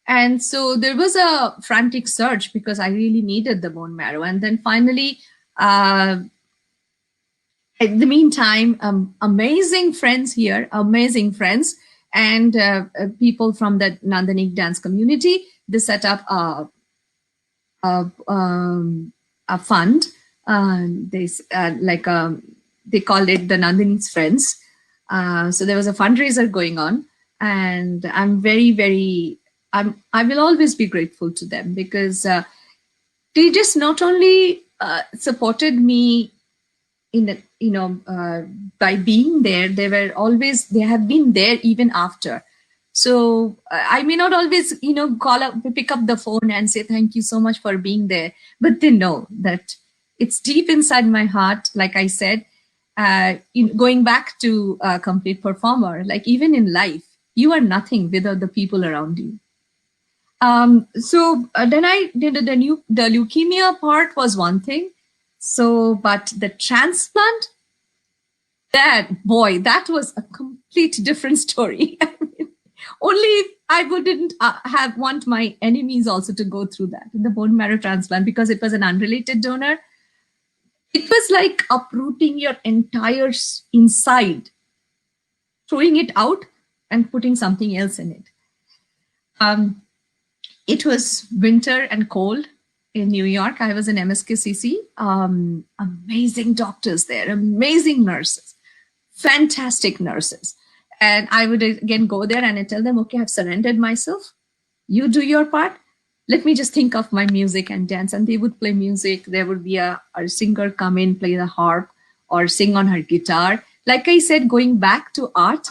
And so there was a frantic search because I really needed the bone marrow. And then finally, in the meantime, amazing friends here, and people from the Nandanik dance community, they set up a fund. They called it the Nandanik's Friends. So there was a fundraiser going on, and I'm very, very, I will always be grateful to them because they just not only supported me in by being there, they have been there even after. So I may not always, pick up the phone and say, thank you so much for being there. But they know that it's deep inside my heart. Like I said, going back to a complete performer, like even in life, you are nothing without the people around you. So then I did the leukemia part was one thing. So, but the transplant, that was a complete different story. Only I wouldn't want my enemies also to go through that in the bone marrow transplant because it was an unrelated donor. It was like uprooting your entire inside, throwing it out and putting something else in it. It was winter and cold in New York. I was in MSKCC. Amazing doctors there, amazing nurses, fantastic nurses. And I would again go there and I tell them, okay, I've surrendered myself. You do your part. Let me just think of my music and dance. And they would play music. There would be a singer come in, play the harp or sing on her guitar. Like I said, going back to art,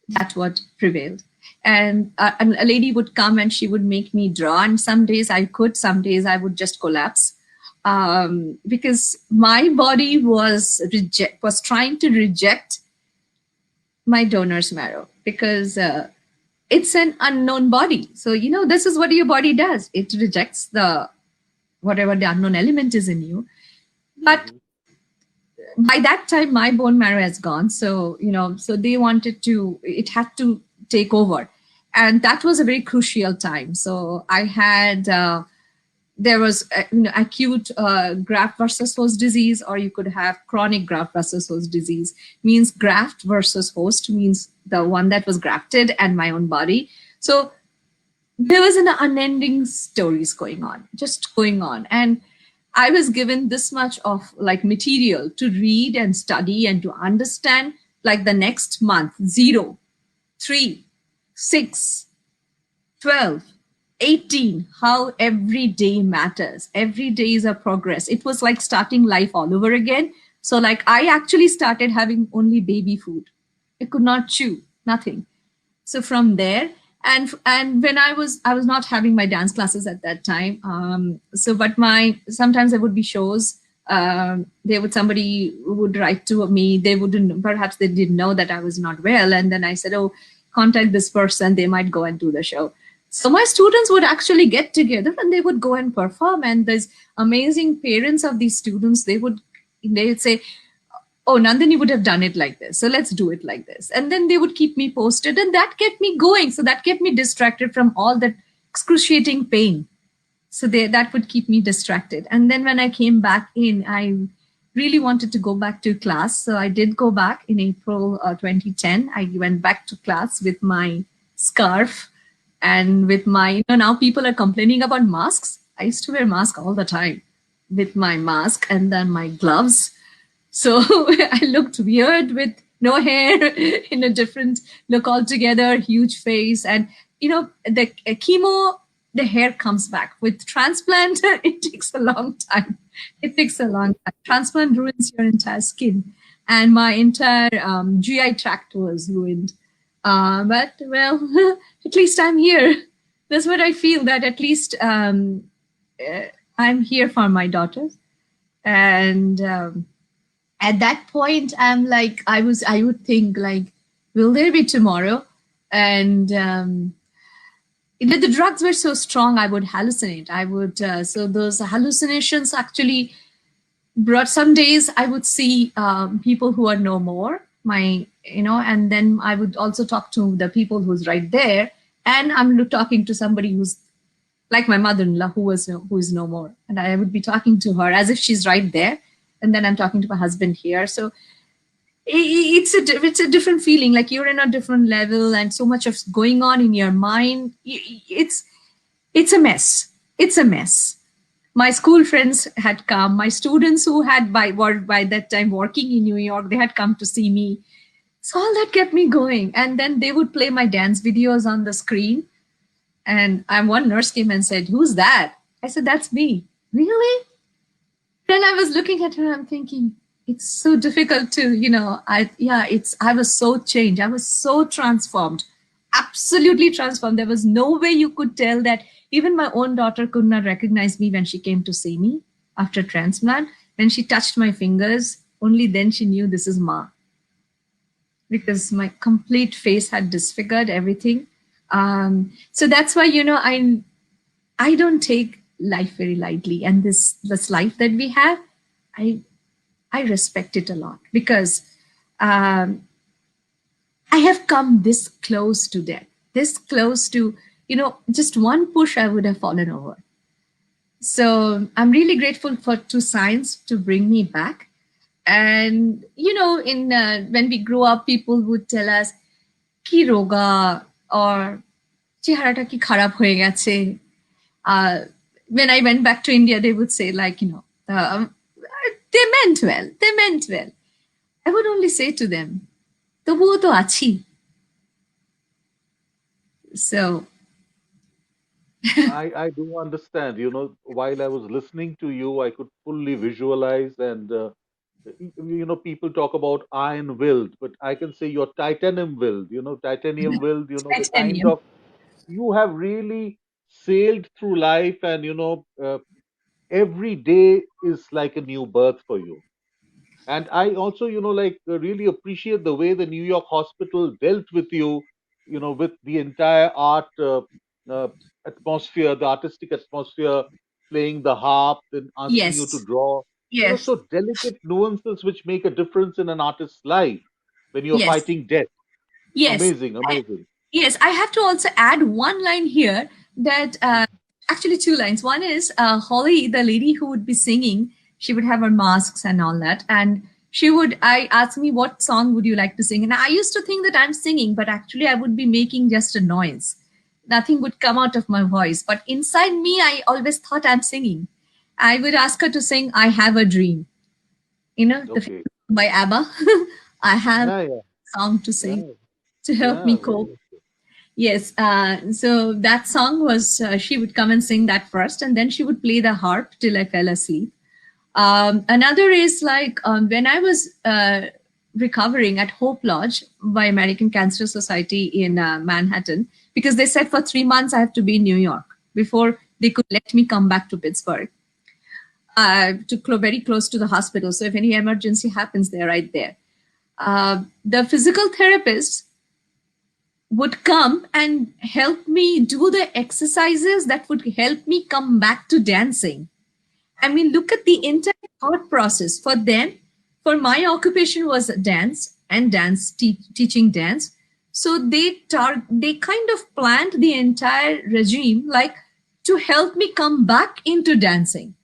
that's what prevailed. And a lady would come and she would make me draw. And some days I could, some days I would just collapse because my body was trying to reject my donor's marrow because it's an unknown body. So, this is what your body does. It rejects whatever the unknown element is in you. But by that time, my bone marrow has gone. So, so they wanted it had to take over. And that was a very crucial time. So I had, there was acute graft versus host disease, or you could have chronic graft versus host disease. Means graft versus host means the one that was grafted and my own body. So there was an unending stories just going on. And I was given this much of like material to read and study and to understand, like the next month, 0, 3, 6, 12, 18, how every day matters. Every day is a progress. It was like starting life all over again. So like I actually started having only baby food. I could not chew, nothing. So from there, and when I was not having my dance classes at that time. But sometimes there would be shows. Somebody would write to me. Perhaps they didn't know that I was not well. And then I said, oh, contact this person. They might go and do the show. So my students would actually get together and they would go and perform. And there's amazing parents of these students. They would say, oh, Nandini would have done it like this. So let's do it like this. And then they would keep me posted and that kept me going. So that kept me distracted from all that excruciating pain. So that would keep me distracted. And then when I came back in, I really wanted to go back to class. So I did go back in April 2010. I went back to class with my scarf and with my, now people are complaining about masks. I used to wear mask all the time with my mask and then my gloves. So I looked weird with no hair, in a different look altogether, huge face. And, the chemo, the hair comes back. With transplant, it takes a long time. Transplant ruins your entire skin. and my entire GI tract was ruined. But well, at least I'm here. That's what I feel, that at least uh, I'm here for my daughters. And at that point, I would think like, will there be tomorrow? And the drugs were so strong, I would hallucinate. So those hallucinations actually brought, some days I would see people who are no more, and then I would also talk to the people who's right there, and I'm talking to somebody who's like my mother-in-law who is no more, and I would be talking to her as if she's right there, and then I'm talking to my husband here. So it's a different feeling, like you're in a different level, and so much of going on in your mind. It's a mess. It's a mess. My school friends had come. My students who had were by that time working in New York, they had come to see me. So all that kept me going. And then they would play my dance videos on the screen. And one nurse came and said, "Who's that?" I said, "That's me." "Really?" Then I was looking at her, I'm thinking, it's so difficult to, I was so changed. I was so transformed, absolutely transformed. There was no way you could tell that. Even my own daughter could not recognize me when she came to see me after transplant. When she touched my fingers, only then she knew this is Ma. Because my complete face had disfigured everything. So that's why, I don't take life very lightly. And this life that we have, I respect it a lot, because I have come this close to death, this close to, just one push, I would have fallen over. So I'm really grateful to science to bring me back. And, when we grow up, people would tell us, ki roga, or চেহারাটা কি খারাপ হয়ে গেছে. When I went back to India, they would say like, they meant well. They meant well. I would only say to them, তবুও তো আছি. So I do understand. While I was listening to you, I could fully visualize, and people talk about iron willed, but I can say you're titanium willed. Titanium willed. The kind titanium. of, you have really sailed through life, and every day is like a new birth for you. And I also, really appreciate the way the New York hospital dealt with you, with the entire art uh, atmosphere, the artistic atmosphere, playing the harp, then asking you to Yes. draw. Yes. So delicate nuances which make a difference in an artist's life when you're Yes. fighting death. Yes. Amazing, amazing. Yes. I have to also add one line here, that actually two lines. One is Holly, the lady who would be singing, she would have her masks and all that. And I asked me, what song would you like to sing? And I used to think that I'm singing, but actually I would be making just a noise. Nothing would come out of my voice. But inside me, I always thought I'm singing. I would ask her to sing I Have a Dream. Okay. By ABBA. I have Yeah, a song to sing yeah, to help yeah, me very cope. much so. Yes. So that song was, she would come and sing that first, and then she would play the harp till I fell asleep. Another is like when I was recovering at Hope Lodge by American Cancer Society in Manhattan, because they said for 3 months I have to be in New York before they could let me come back to Pittsburgh, very close to the hospital. So if any emergency happens, they're right there. The physical therapists would come and help me do the exercises that would help me come back to dancing. I mean, look at the entire thought process. For them, for my occupation was dance and teaching dance. So they kind of planned the entire regime like to help me come back into dancing,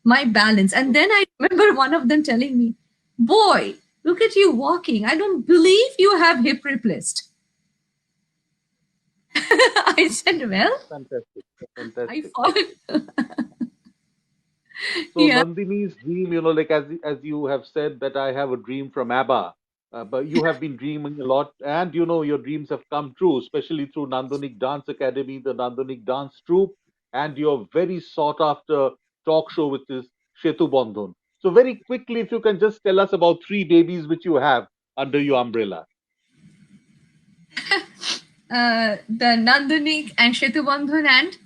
my balance. And then I remember one of them telling me, "Boy, look at you walking. I don't believe you have hip replaced." I said, "Well, Fantastic, I fantastic. fought." So Yeah. Nandini's dream, like as you have said that I have a dream from ABBA, but you have been dreaming a lot, and your dreams have come true, especially through Nandanik Dance Academy, the Nandanik Dance Troupe, and your very sought after talk show, which is Shetu Bandhan. So very quickly, if you can just tell us about three babies which you have under your umbrella. The Nandanik and Shetubandhan and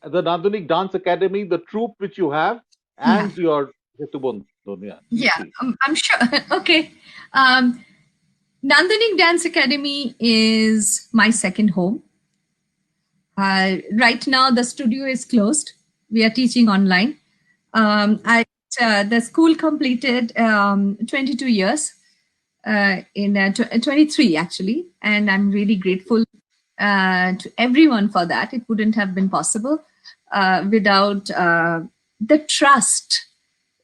The Nandanik Dance Academy, the troupe which you have, yeah, and your Hetubandhan. Yeah, these yeah, three. I'm sure. Okay. Nandanik Dance Academy is my second home. Right now, the studio is closed. We are teaching online. The school completed 22 years in 23 actually, and I'm really grateful to everyone for that. It wouldn't have been possible without the trust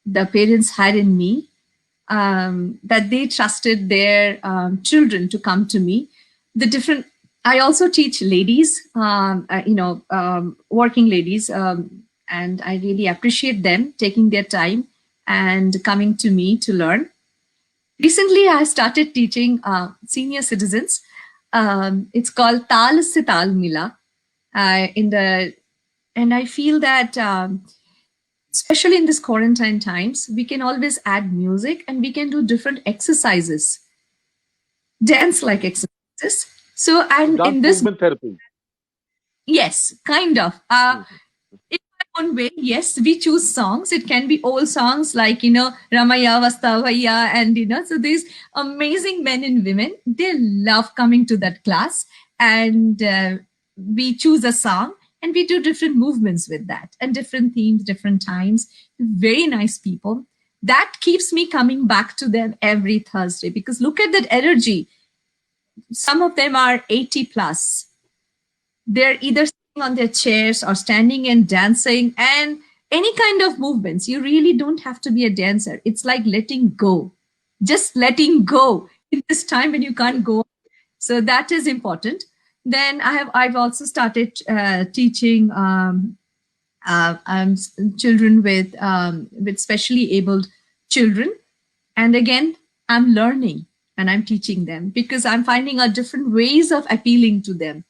the parents had in me, that they trusted their children to come to me. I also teach ladies, working ladies, and I really appreciate them taking their time and coming to me to learn. Recently, I started teaching senior citizens. It's called Tal Se Tal Mila, and I feel that especially in this quarantine times, we can always add music and we can do different exercises, dance-like exercises. So, and Dance in this, movement therapy. yes, kind of. In my own way, yes, we choose songs. It can be old songs like, Ramaya Vastavaya, and, so these amazing men and women, they love coming to that class. And we choose a song and we do different movements with that and different themes, different times. Very nice people. That keeps me coming back to them every Thursday because look at that energy. Some of them are 80 plus. They're either sitting on their chairs or standing and dancing and any kind of movements. You really don't have to be a dancer. It's like letting go, just letting go in this time when you can't go. So that is important. Then I've also started teaching children with specially abled children. And again, I'm learning and I'm teaching them because I'm finding out different ways of appealing to them.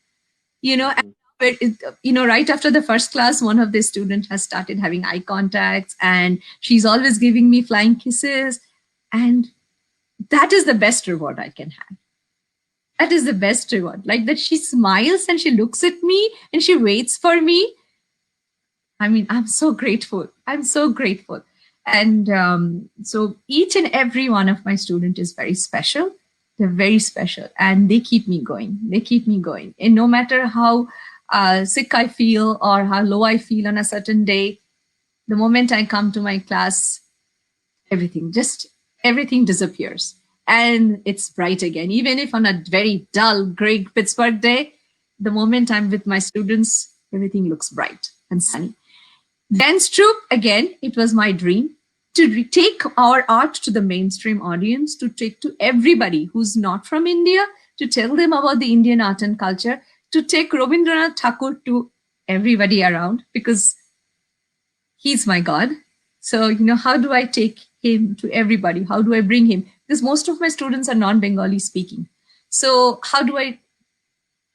Right after the first class, one of the students has started having eye contacts and she's always giving me flying kisses. And that is the best reward I can have. That is the best reward. Like that she smiles and she looks at me and she waits for me. I mean, I'm so grateful. I'm so grateful. And so each and every one of my students is very special. They're very special and they keep me going. They keep me going. And no matter how sick I feel or how low I feel on a certain day, the moment I come to my class, everything disappears. And it's bright again. Even if on a very dull, gray Pittsburgh day, the moment I'm with my students, everything looks bright and sunny. Dance troupe, again, it was my dream to take our art to the mainstream audience, to take to everybody who's not from India, to tell them about the Indian art and culture, to take Rabindranath Tagore to everybody around because he's my God. So, how do I take him to everybody? How do I bring him? Because most of my students are non-Bengali speaking. So how do I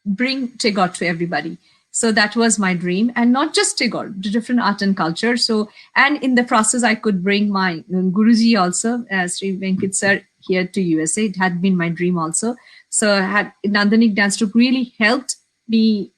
bring Tagore to everybody? So that was my dream. And not just Tagore, different art and culture. So, and in the process, I could bring my Guruji also, Sri Venkit sir, here to USA. It had been my dream also. So Nandanik Dance Troupe really helped me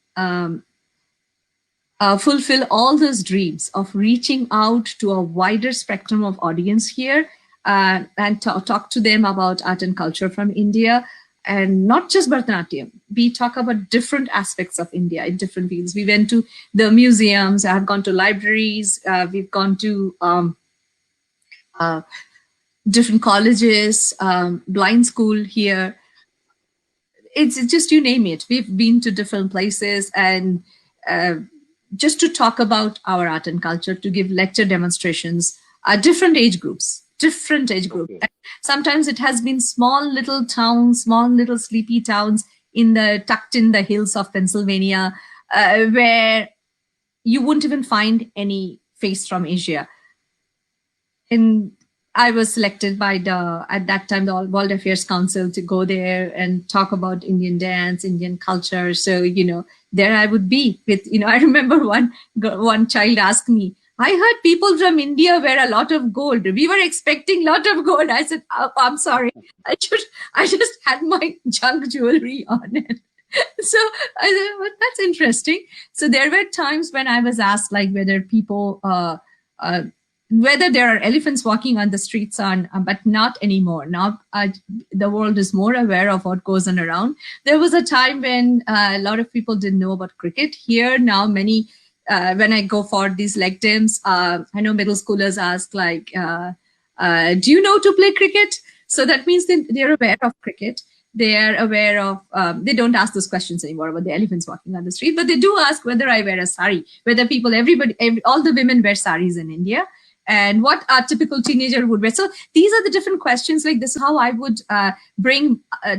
fulfill all those dreams of reaching out to a wider spectrum of audience here and talk to them about art and culture from India. And not just Bharatanatyam. We talk about different aspects of India in different fields. We went to the museums. I've gone to libraries. We've gone to different colleges, blind school here. It's just, you name it. We've been to different places and just to talk about our art and culture, to give lecture demonstrations, different age groups. Okay. Sometimes it has been small little towns, small little sleepy towns tucked in the hills of Pennsylvania, where you wouldn't even find any face from Asia. And I was selected by at that time, the World Affairs Council to go there and talk about Indian dance, Indian culture. So, there I would be with, I remember one child asked me, I heard people from India wear a lot of gold. We were expecting a lot of gold. I said, oh, I'm sorry. I just had my junk jewelry on it. So I said, well, that's interesting. So there were times when I was asked, like, whether people, whether there are elephants walking on the streets on, but not anymore. Now the world is more aware of what goes on around. There was a time when a lot of people didn't know about cricket. Here now, many, when I go for these lectums, I know middle schoolers ask, like, do you know to play cricket? So that means they're aware of cricket. They are aware of, they don't ask those questions anymore about the elephants walking on the street, but they do ask whether I wear a sari, whether people, all the women wear saris in India, and what a typical teenager would wear. So these are the different questions. Like, this is how I would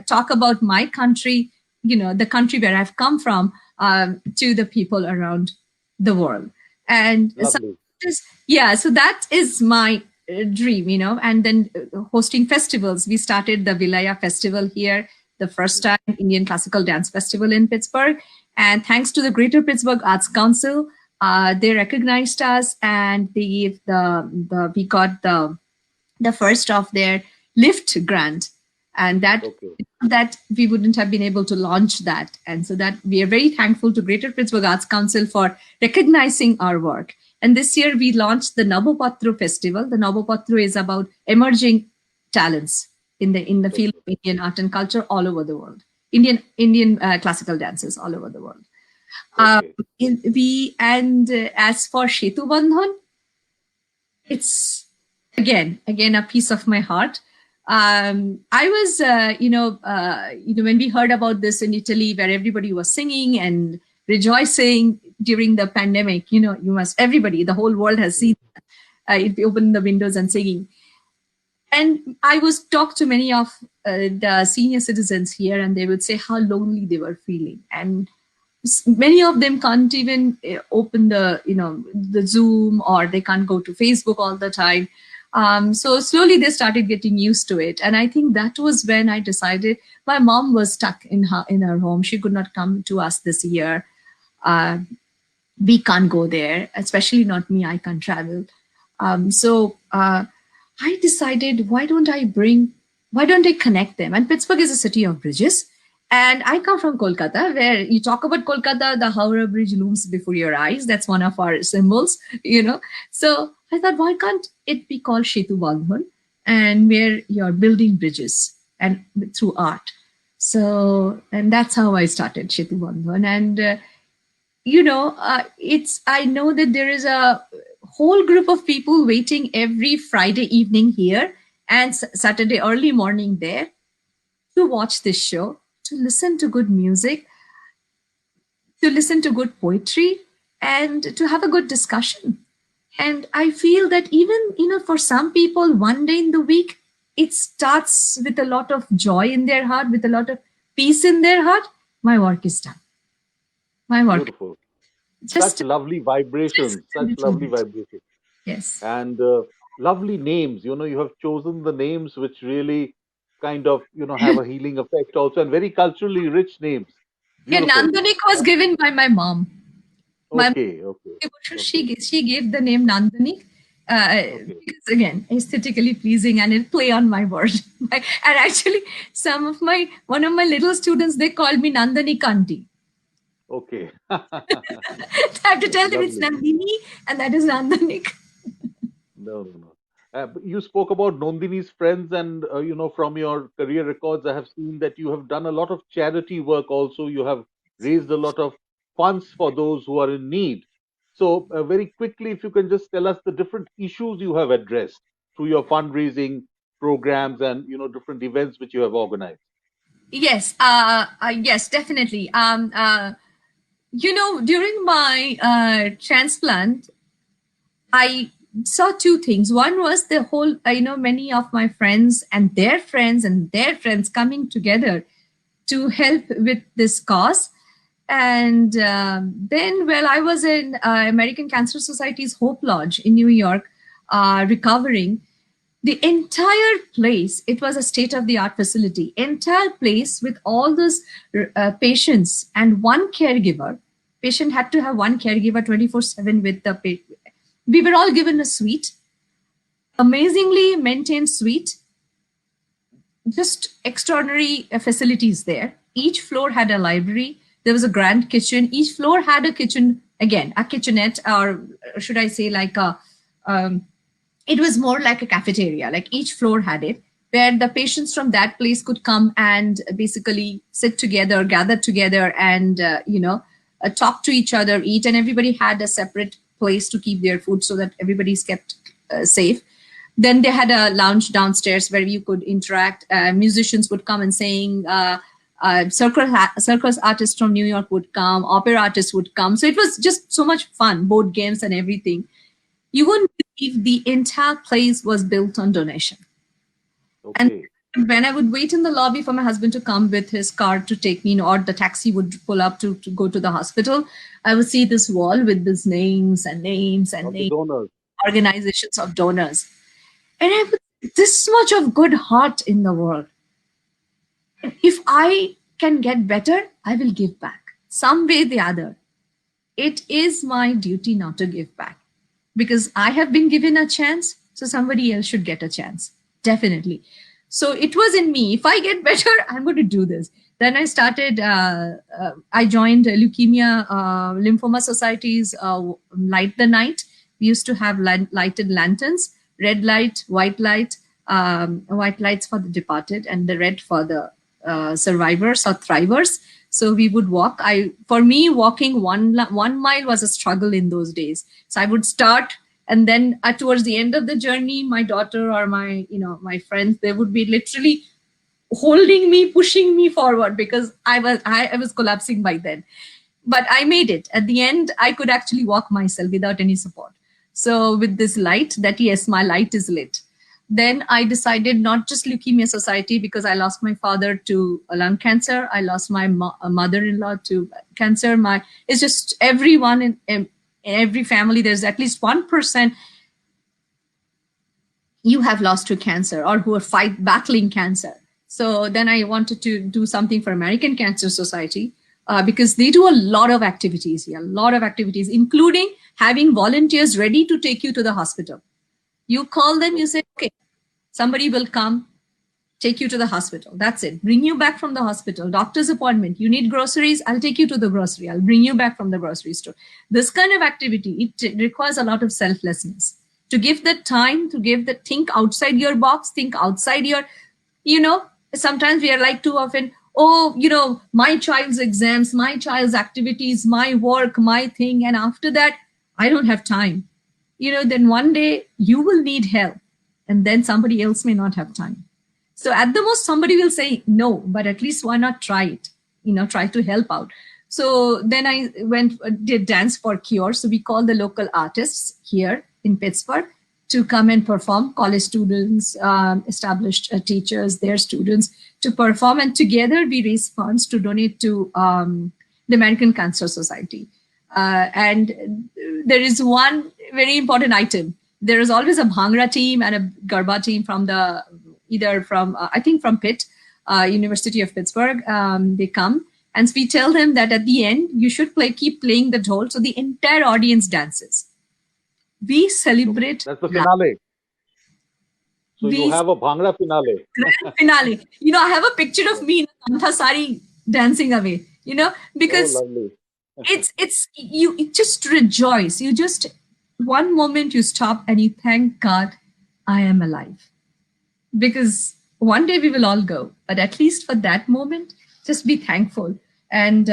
talk about my country, the country where I've come from, to the people around the world. And so that is my dream, and then hosting festivals. We started the Vilaya Festival here, the first time Indian Classical Dance Festival in Pittsburgh. And thanks to the Greater Pittsburgh Arts Council, they recognized us, and they gave we got the first of their lift grant, and that we wouldn't have been able to launch that. And so that we are very thankful to Greater Pittsburgh Arts Council for recognizing our work. And this year we launched the Nabopatro Festival. The Nabopatro is about emerging talents in the field of Indian art and culture all over the world. Indian classical dances all over the world. As for Setu Bandhan, it's again a piece of my heart. I was, when we heard about this in Italy, where everybody was singing and rejoicing during the pandemic, the whole world has seen it, open the windows and singing. And I was talked to many of the senior citizens here, and they would say how lonely they were feeling. And many of them can't even open the Zoom, or they can't go to Facebook all the time. So slowly they started getting used to it. And I think that was when I decided, my mom was stuck in her home. She could not come to us this year. We can't go there, especially not me. I can't travel. So I decided, why don't I connect them? And Pittsburgh is a city of bridges. And I come from Kolkata, where you talk about Kolkata, the Howrah Bridge looms before your eyes. That's one of our symbols, So I thought, why can't it be called Setu Bandhan, and where you're building bridges and through art? So, and that's how I started Setu Bandhan. And I know that there is a whole group of people waiting every Friday evening here and Saturday early morning there to watch this show, to listen to good music, to listen to good poetry, and to have a good discussion. And I feel that even, for some people, one day in the week, it starts with a lot of joy in their heart, with a lot of peace in their heart. My work is done. My work. Beautiful. Such lovely vibrations. Yes. And lovely names. You have chosen the names which really kind of, have a healing effect also, and very culturally rich names. Beautiful. Yeah, Nandanik was given by my mom. Okay. She gave the name Nandanik because, again, aesthetically pleasing, and it play on my word. And actually, one of my little students, they called me Nandanik auntie. Okay. I have to tell them it's Nandini, and that is Nandanik. No. You spoke about Nandini's friends, and from your career records, I have seen that you have done a lot of charity work also. You have raised a lot of funds for those who are in need. So very quickly, if you can just tell us the different issues you have addressed through your fundraising programs and different events which you have organized. Yes, yes, definitely. During my transplant, I saw two things. One was the whole, many of my friends and their friends coming together to help with this cause. And then, I was in American Cancer Society's Hope Lodge in New York, recovering. The entire place, it was a state-of-the-art facility, entire place with all those patients and one caregiver. Patient had to have one caregiver 24/7 with the patient. We were all given a suite, amazingly maintained suite, just extraordinary facilities there. Each floor had a library. There was a grand kitchen. Each floor had a kitchen, again, a kitchenette, or should I say like it was more like a cafeteria, like each floor had it, where the patients from that place could come and basically sit together, gather together, and, talk to each other, eat, and everybody had a separate place to keep their food so that everybody's kept safe. Then they had a lounge downstairs where you could interact. Musicians would come and sing. Circus artists from New York would come. Opera artists would come. So it was just so much fun, board games and everything. You wouldn't believe the entire place was built on donation. Okay. And when I would wait in the lobby for my husband to come with his car to take me, or the taxi would pull up to go to the hospital, I would see this wall with these names and names and names, Donors. organizations of donors. And I have this much of good heart in the world. If I can get better, I will give back some way or the other. It is my duty now to give back, because I have been given a chance, so somebody else should get a chance. Definitely. So it was in me. If I get better, I'm going to do this. Then I started, I joined Leukemia Lymphoma Society's Light the Night. We used to have lighted lanterns, red light, white lights for the departed, and the red for the survivors or thrivers. So we would walk. For me, walking 1 mile was a struggle in those days. So I would start, and then towards the end of the journey, my daughter or my friends, they would be literally holding me, pushing me forward, because I was collapsing by then. But I made it. At the end, I could actually walk myself without any support. So with this light, that yes, my light is lit. Then I decided not just Leukemia Society, because I lost my father to lung cancer. I lost my mother-in-law to cancer. It's just everyone in every family, there's at least 1% you have lost to cancer or who are battling cancer. So then I wanted to do something for American Cancer Society, because they do a lot of activities here, including having volunteers ready to take you to the hospital. You call them, you say, okay, somebody will come, take you to the hospital. That's it. Bring you back from the hospital. Doctor's appointment. You need groceries. I'll take you to the grocery. I'll bring you back from the grocery store. This kind of activity, it requires a lot of selflessness. To give the time, think outside your box, think outside your, sometimes we are like too often, my child's exams, my child's activities, my work, my thing. And after that, I don't have time. Then one day you will need help, and then somebody else may not have time. So at the most, somebody will say no, but at least why not try it? Try to help out. So then I did Dance for Cure. So we called the local artists here in Pittsburgh to come and perform, college students, established teachers, their students to perform. And together we raise funds to donate to the American Cancer Society. And there is one very important item. There is always a Bhangra team and a Garba team from I think from Pitt, University of Pittsburgh. They come, and we tell them that at the end, you should keep playing the dhol, so the entire audience dances. We celebrate. That's the finale. So you have a Bhangra finale. Grand finale. I have a picture of me in a kantha sari dancing away, because you just rejoice. You just, one moment you stop and you thank God, I am alive. Because one day we will all go, but at least for that moment, just be thankful. And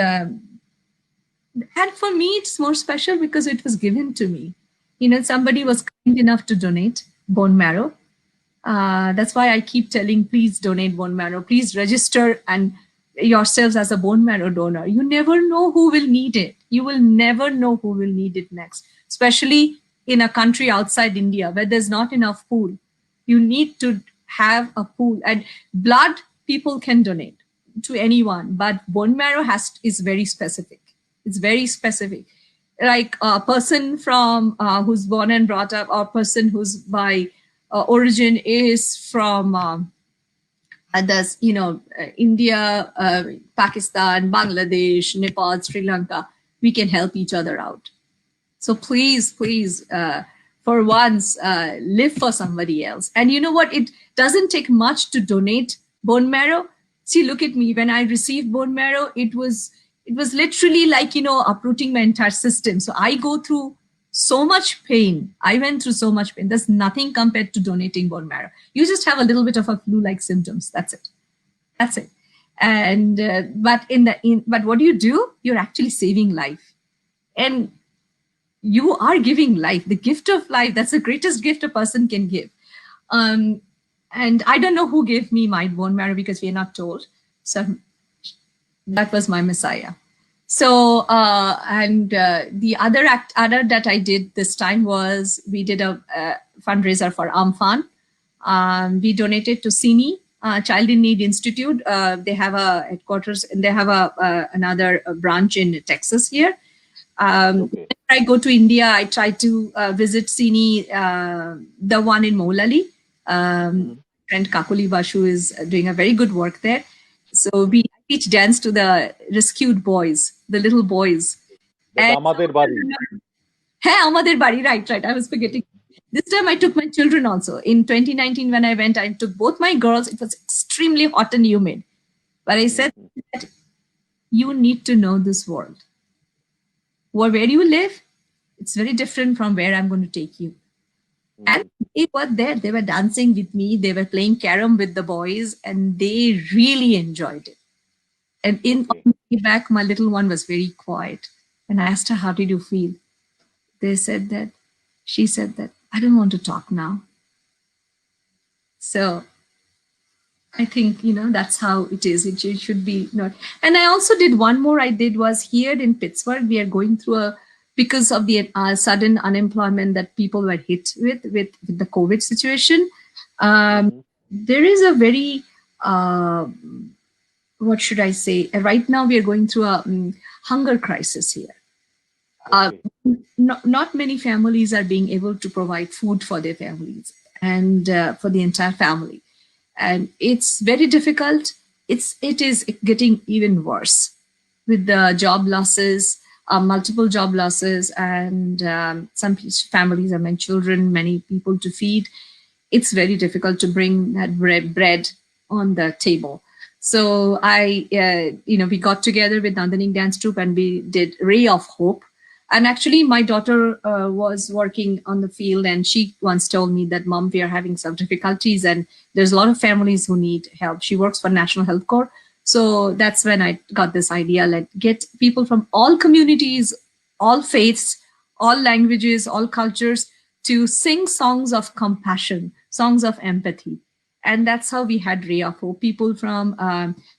for me, it's more special because it was given to me. Somebody was kind enough to donate bone marrow. That's why I keep telling, please donate bone marrow. Please register and yourselves as a bone marrow donor. You never know who will need it. You will never know who will need it next, especially in a country outside India where there's not enough pool. You need to have a pool, and blood people can donate to anyone, but bone marrow is very specific. It's very specific. Like a person from who's born and brought up, or a person who's by origin is from India, Pakistan, Bangladesh, Nepal, Sri Lanka, we can help each other out. So please, for once, live for somebody else. And you know what? It doesn't take much to donate bone marrow. See, look at me. When I received bone marrow, it was literally like, uprooting my entire system. So I go through so much pain. I went through so much pain. There's nothing compared to donating bone marrow. You just have a little bit of a flu-like symptoms. That's it. That's it. And but what do? You're actually saving life, and you are giving life, the gift of life. That's the greatest gift a person can give. Um, and I don't know who gave me my bone marrow because we are not told. So that was my Messiah. So and the other that I did this time was we did a fundraiser for Amphan. We donated to CINI, Child in Need Institute. They have a headquarters and they have another branch in Texas here. Okay. When I go to India, I try to visit CINI, the one in Moulali. Friend Kakuli Bashu is doing a very good work there. So we teach dance to the rescued boys, the little boys. That Amader Bari. Hey, Amader Bari, right. I was forgetting. This time I took my children also. In 2019, when I went, I took both my girls. It was extremely hot and humid. But I said that you need to know this world. Where you live, it's very different from where I'm going to take you. And they were there. They were dancing with me. They were playing carom with the boys, and they really enjoyed it. And on the way back, my little one was very quiet. And I asked her, how did you feel? She said that, I don't want to talk now. So I think, that's how it is. It should be not. And I also did one more I did was here in Pittsburgh. We are going through because of the sudden unemployment that people were hit with the COVID situation. There is a very, what should I say? Right now we are going through a hunger crisis here. Not many families are being able to provide food for their families and for the entire family. And it's very difficult. It is getting even worse with the job losses, multiple job losses, and some families, children, many people to feed. It's very difficult to bring that bread on the table. So we got together with Nandanik Dance Troupe and we did Ray of Hope. And actually, my daughter was working on the field, and she once told me that, Mom, we are having some difficulties, and there's a lot of families who need help. She works for National Health Corps. So that's when I got this idea, get people from all communities, all faiths, all languages, all cultures to sing songs of compassion, songs of empathy. And that's how we had Ray of Hope. People from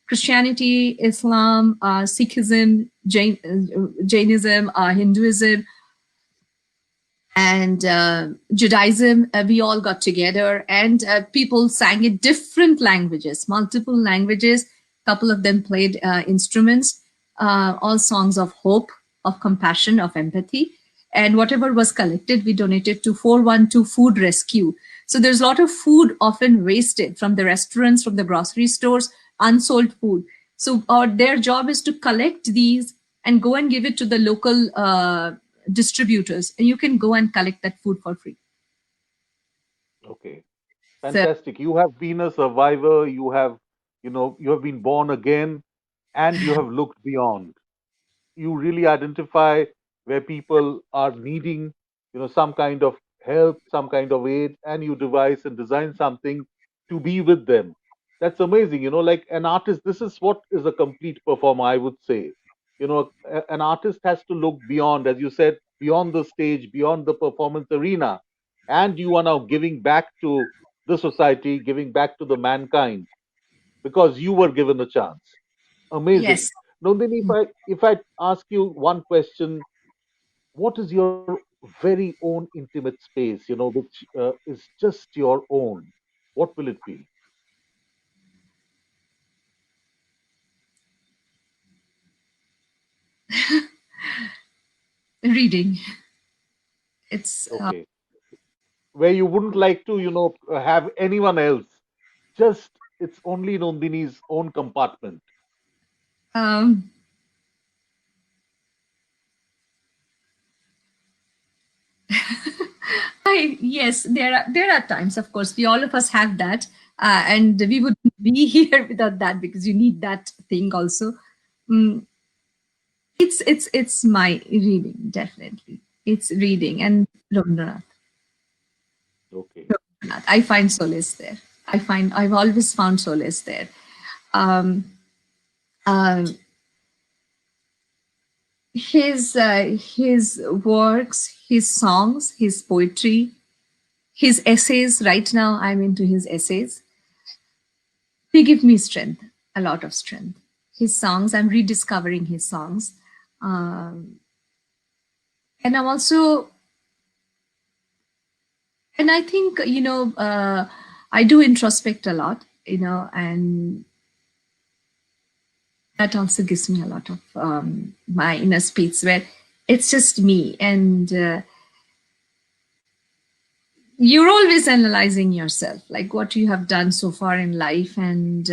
Christianity, Islam, Sikhism, Jainism, Hinduism, and Judaism. We all got together, and people sang in different languages, multiple languages. A couple of them played instruments, all songs of hope, of compassion, of empathy. And whatever was collected, we donated to 412 Food Rescue. So there's a lot of food often wasted from the restaurants, from the grocery stores, unsold food. So their job is to collect these and go and give it to the local distributors. And you can go and collect that food for free. Okay. Fantastic. You have been a survivor. You have been born again, and you have looked beyond. You really identify where people are needing, some kind of help, some kind of aid, and you devise and design something to be with them. That's amazing. Like an artist, this is what is a complete performer, I would say. An artist has to look beyond, as you said, beyond the stage, beyond the performance arena, and you are now giving back to the society, giving back to the mankind because you were given a chance. Amazing. Yes. Nandini, if I ask you one question, what is your very own intimate space, which is just your own? What will it be? Reading. It's Okay. Where you wouldn't like to, have anyone else. Just it's only Nandini's own compartment. um, Yes, there are times, of course, we all of us have that, and we would be here without that because you need that thing also. Mm, it's my reading, definitely. It's reading and Rabindranath. Okay. I find solace there. I've always found solace there. Um, uh, his works, his songs, his poetry, his essays. Right now, I'm into his essays. They give me strength, a lot of strength. His songs, I'm rediscovering his songs, and I'm also, and I think I do introspect a lot, and that also gives me a lot of my inner space where it's just me, and you're always analyzing yourself, like what you have done so far in life and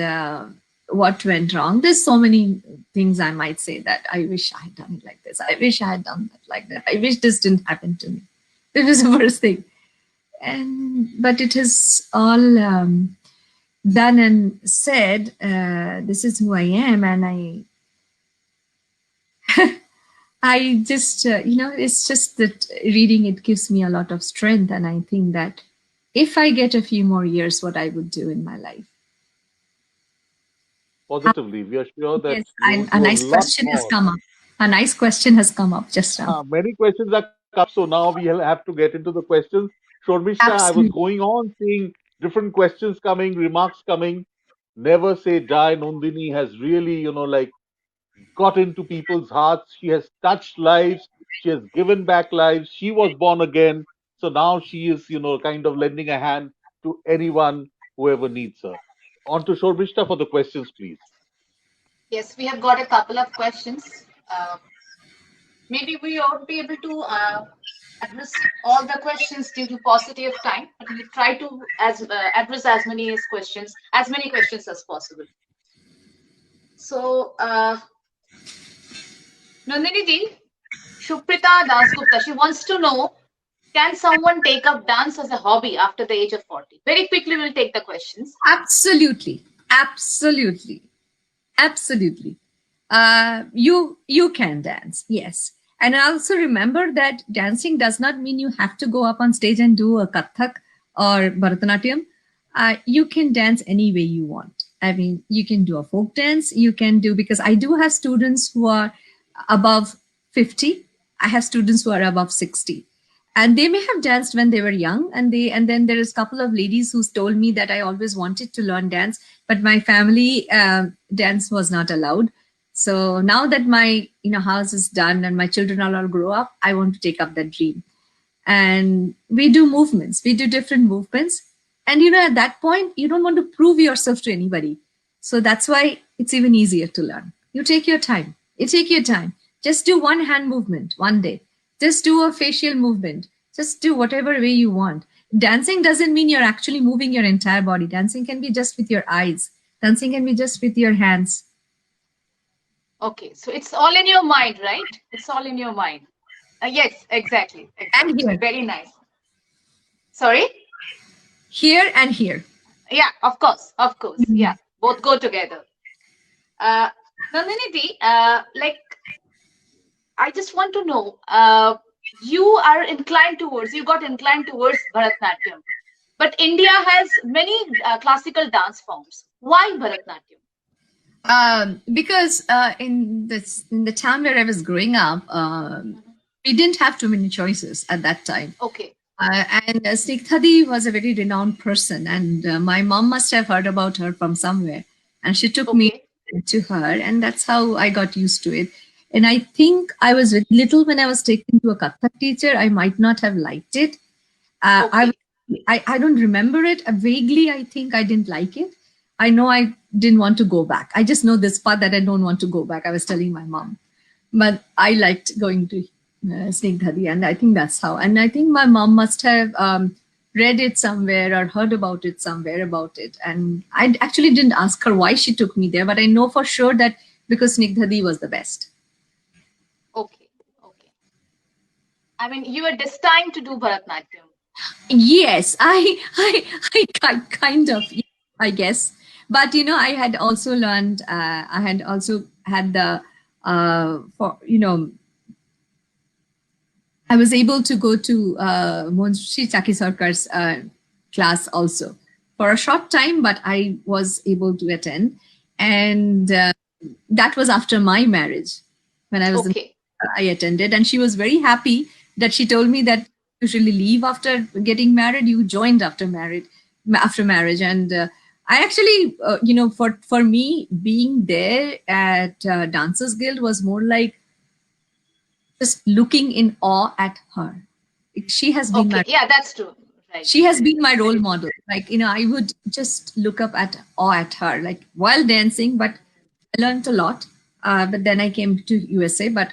what went wrong. There's so many things I might say that I wish I had done it like this. I wish I had done that like that. I wish this didn't happen to me. This was the first thing. But it is all done and said. This is who I am, and I just, it's just that reading it gives me a lot of strength. And I think that if I get a few more years, what I would do in my life. Positively, we are sure that Yes, you and would a do a nice lot question has more. come up. A nice question has come up just now. Many questions are coming up, so now we will have to get into the questions. Shormishta, I was Absolutely. going on seeing different questions coming, remarks coming. Never Say Die Nandini has really, like got into people's hearts. She has touched lives. She has given back lives. She was born again. So now she is, kind of lending a hand to anyone, whoever needs her. On to Shormishta for the questions, please. Yes, we have got a couple of questions. Maybe we won't be able to address all the questions due to paucity of time, but we'll try to address as many questions as possible. So, Nandini ji, Shuprita Dasgupta, she wants to know, can someone take up dance as a hobby after the age of 40? Very quickly, we'll take the questions. Absolutely. Absolutely. Absolutely. You can dance, yes. And also remember that dancing does not mean you have to go up on stage and do a Kathak or Bharatanatyam. You can dance any way you want. I mean, you can do a folk dance. You can do, because I do have students who are above 50. I have students who are above 60. And they may have danced when they were young, and then there is a couple of ladies who's told me that I always wanted to learn dance, but my family dance was not allowed. So now that my house is done and my children all grow up, I want to take up that dream. And we do movements, we do different movements, and at that point you don't want to prove yourself to anybody. So that's why it's even easier to learn. You take your time. Just do one hand movement one day. Just do a facial movement. Just do whatever way you want. Dancing doesn't mean you're actually moving your entire body. Dancing can be just with your eyes. Dancing can be just with your hands. Okay, so it's all in your mind, right? It's all in your mind. Yes, exactly. And here. Very nice. Sorry? Here and here. Yeah, of course. Yeah, both go together. Nandini, like, I just want to know, you got inclined towards Bharatanatyam, but India has many classical dance forms. Why Bharatanatyam? Because in the town where I was growing up, we didn't have too many choices at that time. Okay. And Snigdhadi was a very renowned person, and my mom must have heard about her from somewhere, and she took me to her, and that's how I got used to it. And I think I was little when I was taken to a Kathak teacher. I might not have liked it. I don't remember it. Vaguely, I think I didn't like it. I know I didn't want to go back. I just know this part that I don't want to go back. I was telling my mom. But I liked going to Snigdhadi, and I think that's how. And I think my mom must have read it somewhere or heard about it somewhere about it. And I actually didn't ask her why she took me there, but I know for sure that because Snigdhadi was the best. Okay. I mean, you were destined to do Bharatanatyam. Yes, I kind of, I guess. But I had also learned. I had also had the for I was able to go to Monshi Chaki Sarkar's class also for a short time, but I was able to attend, and that was after my marriage. When I was in, Okay. I attended, and she was very happy that she told me that usually leave after getting married. You joined after marriage, and I actually, for me, being there at Dancers Guild was more like just looking in awe at her. She has been Okay. my Yeah, that's true. Right. she has been my role model. Like, I would just look up at awe at her, like while dancing, but I learned a lot. But then I came to USA, but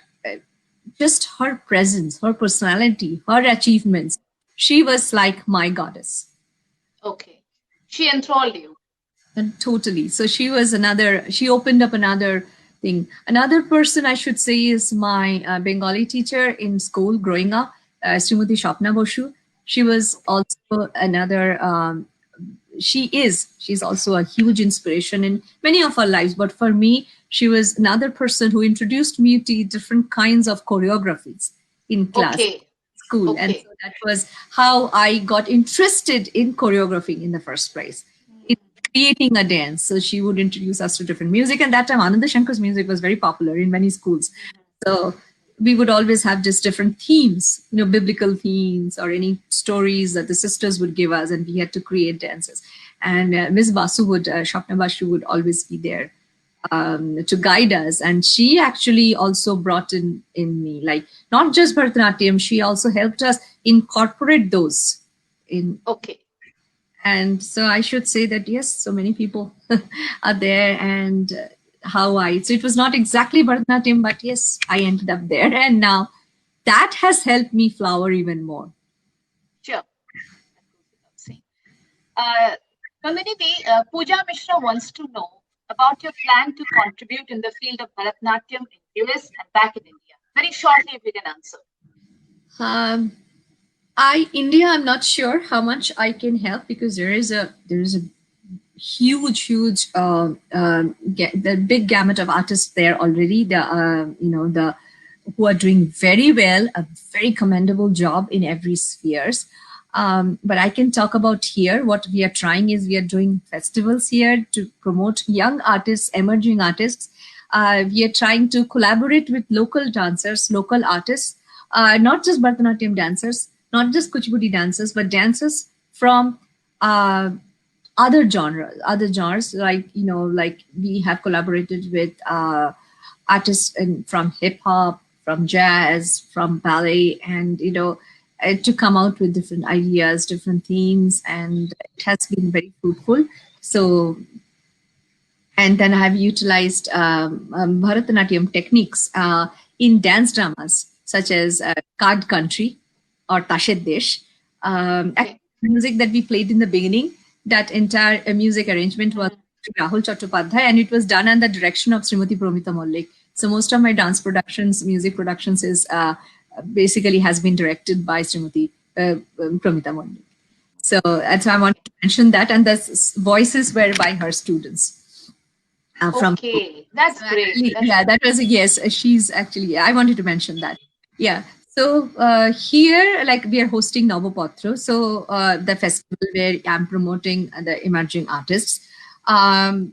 just her presence, her personality, her achievements, she was like my goddess. Okay. She enthralled you. And totally. So she opened up another thing. Another person I should say is my Bengali teacher in school growing up, Srimati Shapna Boshu. She was also another, she's also a huge inspiration in many of our lives. But for me, she was another person who introduced me to different kinds of choreographies in class. Okay. School. Okay. And so that was how I got interested in choreographing in the first place, in creating a dance. So she would introduce us to different music. And that time, Ananda Shankar's music was very popular in many schools. So we would always have just different themes, biblical themes or any stories that the sisters would give us, and we had to create dances. And Ms. Shapna Basu would always be there to guide us, and she actually also brought in me, like, not just Bharatanatyam, she also helped us incorporate those in. Okay. And so I should say that yes, so many people are there, and so it was not exactly Bharatanatyam, but yes, I ended up there, and now that has helped me flower even more. Sure. Nandini, Pooja Mishra wants to know about your plan to contribute in the field of Bharatanatyam in US and back in India. Very shortly, if you can answer. India, I'm not sure how much I can help, because there is a huge the big gamut of artists there already. The who are doing very well, a very commendable job in every spheres. But I can talk about here. What we are trying is we are doing festivals here to promote young artists, emerging artists. We are trying to collaborate with local dancers, local artists, not just Bharatanatyam dancers, not just Kuchipudi dancers, but dancers from other genres. Like we have collaborated with artists from hip hop, from jazz, from ballet, and to come out with different ideas, different themes, and it has been very fruitful. So, and then I have utilized Bharatanatyam techniques in dance dramas such as Card Country or Tashed Desh. Music that we played in the beginning, that entire music arrangement was Rahul Chattopadhyay, and it was done under the direction of Srimati Promita Mollik. So most of my dance productions, music productions is basically has been directed by Srimati Promita Mollik. So that's why I wanted to mention that, and the voices were by her students. Okay, that's great. That was yes. She's actually. I wanted to mention that. Yeah. So here, like, we are hosting Navapatra, so the festival where I'm promoting the emerging artists. The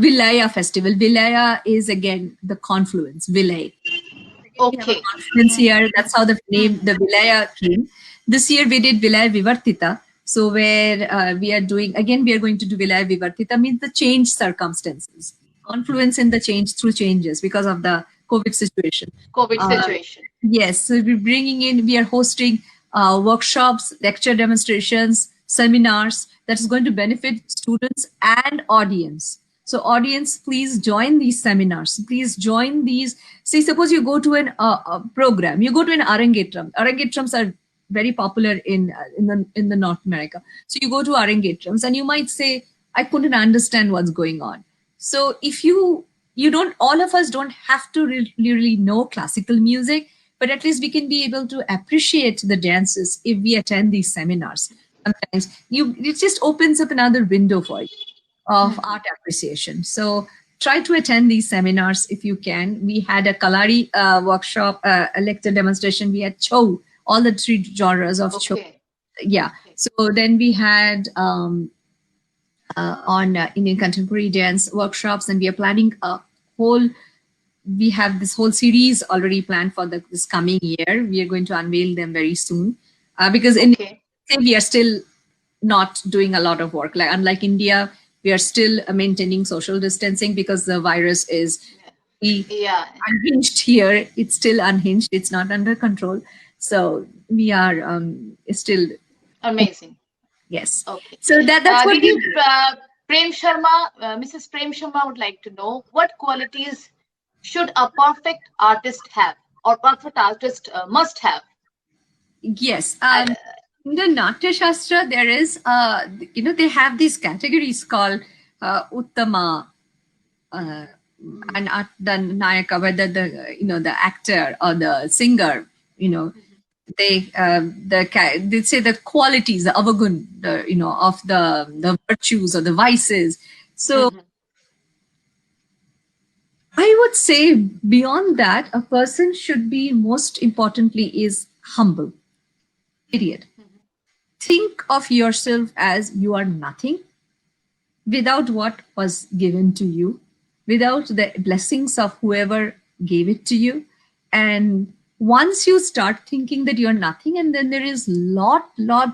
Vilaya festival. Vilaya is again the confluence. Vilay. Okay. Confluence here. That's how the name the Vilaya came. This year we did Vilaya Vivartita. So where we are going to do Vilaya Vivartita, means the change circumstances. Confluence in the change through changes because of the COVID situation. Yes, so we are hosting workshops, lecture demonstrations, seminars that is going to benefit students and audience. So audience, please join these seminars. Please join these. See, suppose you go to a program, you go to an Arangetram. Arangetrams are very popular in the North America. So you go to Arangetrams and you might say, I couldn't understand what's going on. So if you don't, all of us don't have to really know classical music. but at least we can be able to appreciate the dances if we attend these seminars. Sometimes it just opens up another window for you of art appreciation. So try to attend these seminars if you can. We had a Kalari workshop, a lecture demonstration. We had Chou, all the three genres of Chou. Yeah. So then we had on Indian contemporary dance workshops, and we are planning we have this whole series already planned for this coming year. We are going to unveil them very soon because in we are still not doing a lot of work. Like unlike India, we are still maintaining social distancing because the virus is unhinged here. It's still unhinged. It's not under control. So we are still amazing. Yes. Okay. So that's what Prem Sharma, Mrs. Prem Sharma would like to know what qualities should a perfect artist have, or perfect artist must have? Yes. In the Natya Shastra, there is, they have these categories called Uttama and the Nayaka, whether the actor or the singer, they say the qualities, the avagun, of the virtues or the vices. So I would say beyond that, a person should be, most importantly, is humble. Period. Think of yourself as you are nothing without what was given to you, without the blessings of whoever gave it to you. And once you start thinking that you're nothing, and then there is lot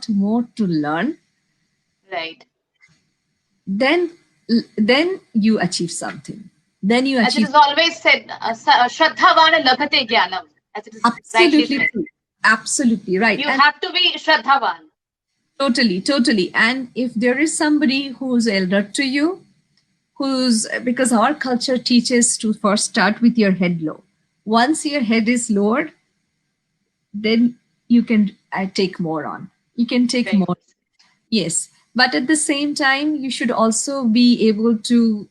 more to learn, right? Then you achieve something. Then you achieve. As it is always said, Shraddhavana labhate jnanam. As it is absolutely true. Absolutely right. You have to be Shraddhavan. Totally. And if there is somebody who's elder to you, because our culture teaches to first start with your head low. Once your head is lowered, then you can take more on. You can take more. Yes. But at the same time, you should also be able to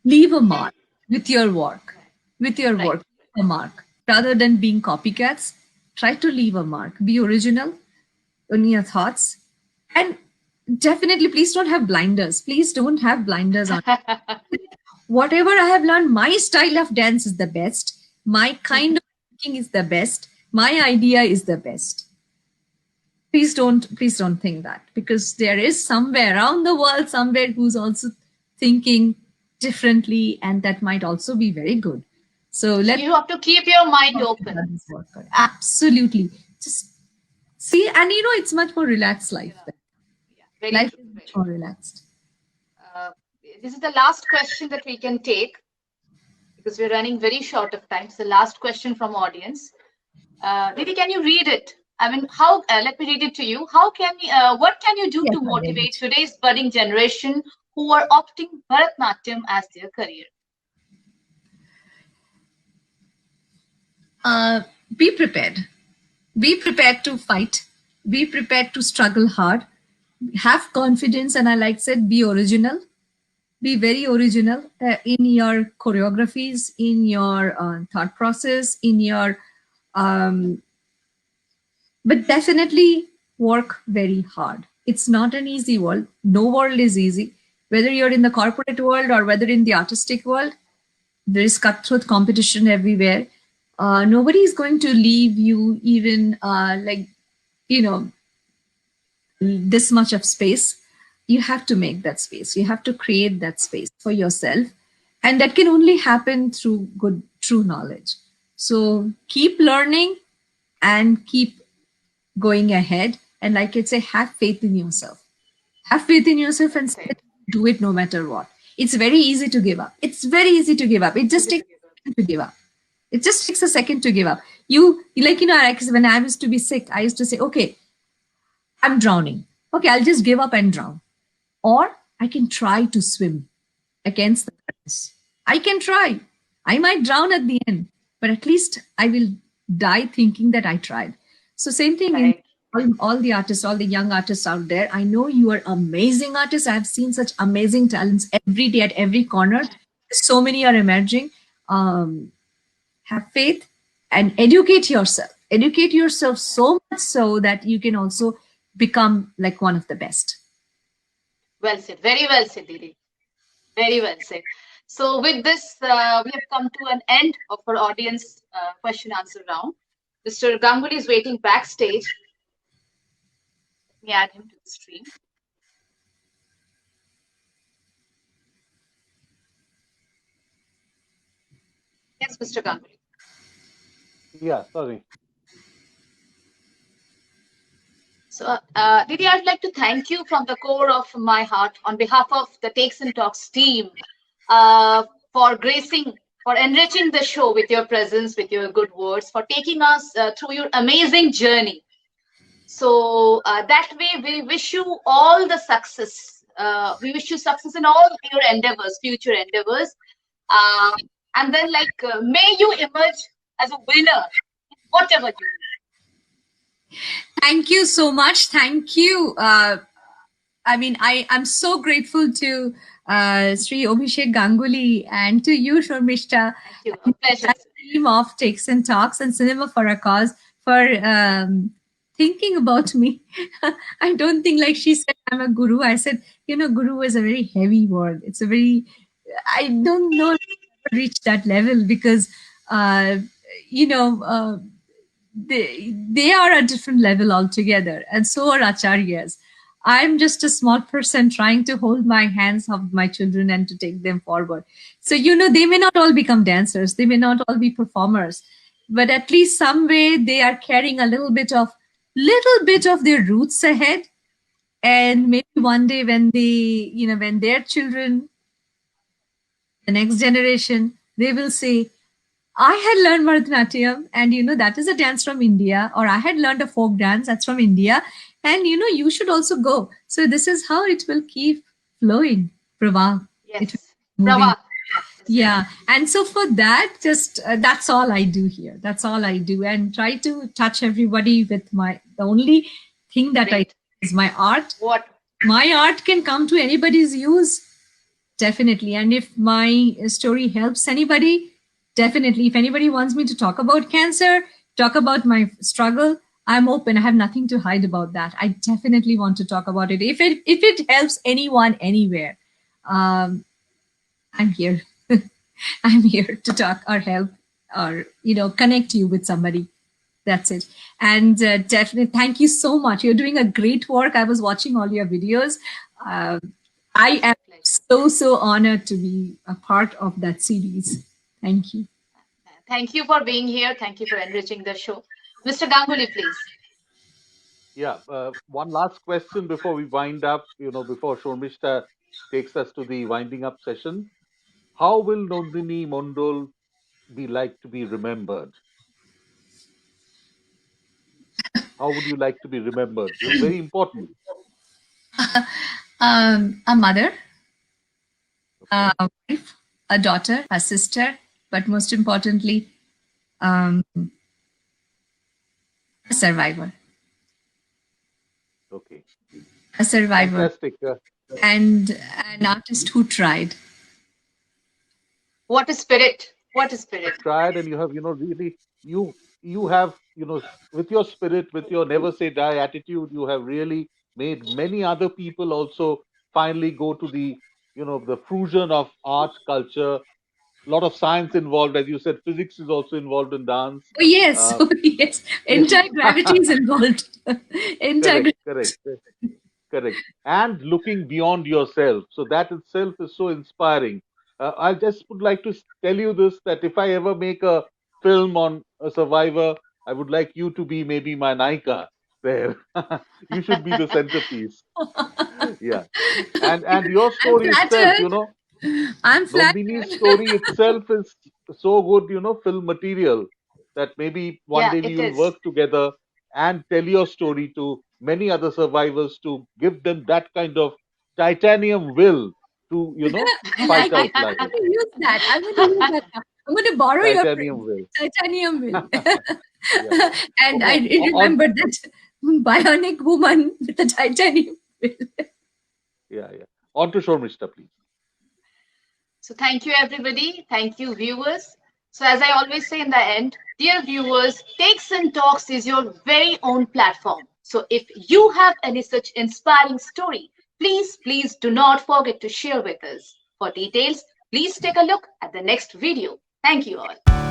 leave a mark with your work, a mark. Rather than being copycats, try to leave a mark. Be original in your thoughts. And definitely, please don't have blinders. Please don't have blinders on. Whatever I have learned, my style of dance is the best. My kind of thinking is the best. My idea is the best. Please don't think that, because there is somewhere around the world, somewhere who's also thinking differently, and that might also be very good. So you have to keep your mind open. Absolutely. Just see, and it's much more relaxed life. Life is much more relaxed. This is the last question that we can take, because we're running very short of time. It's the last question from audience. Didi, can you read it? I mean, how? Let me read it to you. What can you do to motivate today's budding generation who are opting Bharatanatyam as their career? Be prepared. Be prepared to fight. Be prepared to struggle hard. Have confidence, and I said, be original. Be very original in your choreographies, in your thought process, in your. But definitely work very hard. It's not an easy world. No world is easy. Whether you're in the corporate world or whether in the artistic world, there is cutthroat competition everywhere. Nobody is going to leave you even this much of space. You have to make that space. You have to create that space for yourself. And that can only happen through good, true knowledge. So keep learning and keep going ahead. And like I say, have faith in yourself. Have faith in yourself and do it no matter what. It's very easy to give up. It's very easy to give up. It just takes a second to give up. It just takes a second to give up. When I used to be sick, I used to say, okay, I'm drowning. Okay, I'll just give up and drown. Or I can try to swim against the currents. I can try. I might drown at the end, but at least I will die thinking that I tried. So same thing in all the artists, all the young artists out there. I know you are amazing artists. I have seen such amazing talents every day at every corner. So many are emerging. Have faith, and educate yourself. Educate yourself so much so that you can also become like one of the best. Well said. Very well said, Didi. Very well said. So with this, we have come to an end of our audience question answer round. Mr. Ganguli is waiting backstage. Let me add him to the stream. Yes, Mr. Ganguli. Yeah, sorry. So, Didi, I'd like to thank you from the core of my heart on behalf of the Takes and Talks team for gracing, for enriching the show with your presence, with your good words, for taking us through your amazing journey. So that way, we wish you all the success. We wish you success in all your endeavors, future endeavors. And then, may you emerge as a winner in whatever you do. Thank you so much. Thank you. I mean, I'm so grateful to Sri Abhishek Ganguli and to you, Shormishta. Thank you. A pleasure. Team of Takes and Talks and Cinema for a Cause for thinking about me. I don't think like she said I'm a guru. I said, guru is a very heavy word. It's a very, I don't know if I reach that level because, they are a different level altogether, and so are acharyas. I'm just a small person trying to hold my hands of my children and to take them forward. So, they may not all become dancers, they may not all be performers, but at least some way they are carrying a little bit of their roots ahead. And maybe one day when they, when their children, the next generation, they will say, I had learned Bharatanatyam, and that is a dance from India, or I had learned a folk dance that's from India, and you should also go. So this is how it will keep flowing. Prava. Yes. Prava. Yeah. And so for that, just that's all I do here. That's all I do, and try to touch everybody with the only thing that I do is my art. What? My art can come to anybody's use. Definitely. And if my story helps anybody, definitely. If anybody wants me to talk about cancer, talk about my struggle, I'm open. I have nothing to hide about that. I definitely want to talk about it. If it helps anyone anywhere, I'm here. I'm here to talk or help or connect you with somebody. That's it. And definitely, thank you so much. You're doing a great work. I was watching all your videos. I am so honored to be a part of that series. Thank you. Thank you for being here. Thank you for enriching the show. Mr. Ganguli, please. Yeah, one last question before we wind up, before Shormishta takes us to the winding up session. How will Nandini Mandal be like to be remembered? How would you like to be remembered? This is very important. A mother, a wife, a daughter, a sister, but most importantly, a survivor. Okay. A survivor. Fantastic. And an artist who tried. What a spirit. What a spirit. Tried, and you have, really, you have, with your spirit, with your never say die attitude, you have really made many other people also finally go to the, the fusion of art, culture, a lot of science involved. As you said, physics is also involved in dance. Oh, yes. Yes. Anti-gravity is involved. Correct. And looking beyond yourself. So that itself is so inspiring. I just would like to tell you this, that if I ever make a film on a survivor, I would like you to be maybe my Naika there. You should be the centerpiece. Yeah. And your story itself, I'm flattered. Nandini's story itself is so good, film material, that maybe one day we will work together and tell your story to many other survivors to give them that kind of titanium will to, fight out life. I'm going to use that. I'm going to borrow titanium your will. Titanium will. Yeah. And I remember that bionic woman with the titanium will. Yeah. On to Shormishta, please. So thank you, everybody. Thank you, viewers. So, as I always say in the end, dear viewers, Takes and Talks is your very own platform. So, if you have any such inspiring story, please do not forget to share with us. For details, please take a look at the next video. Thank you all.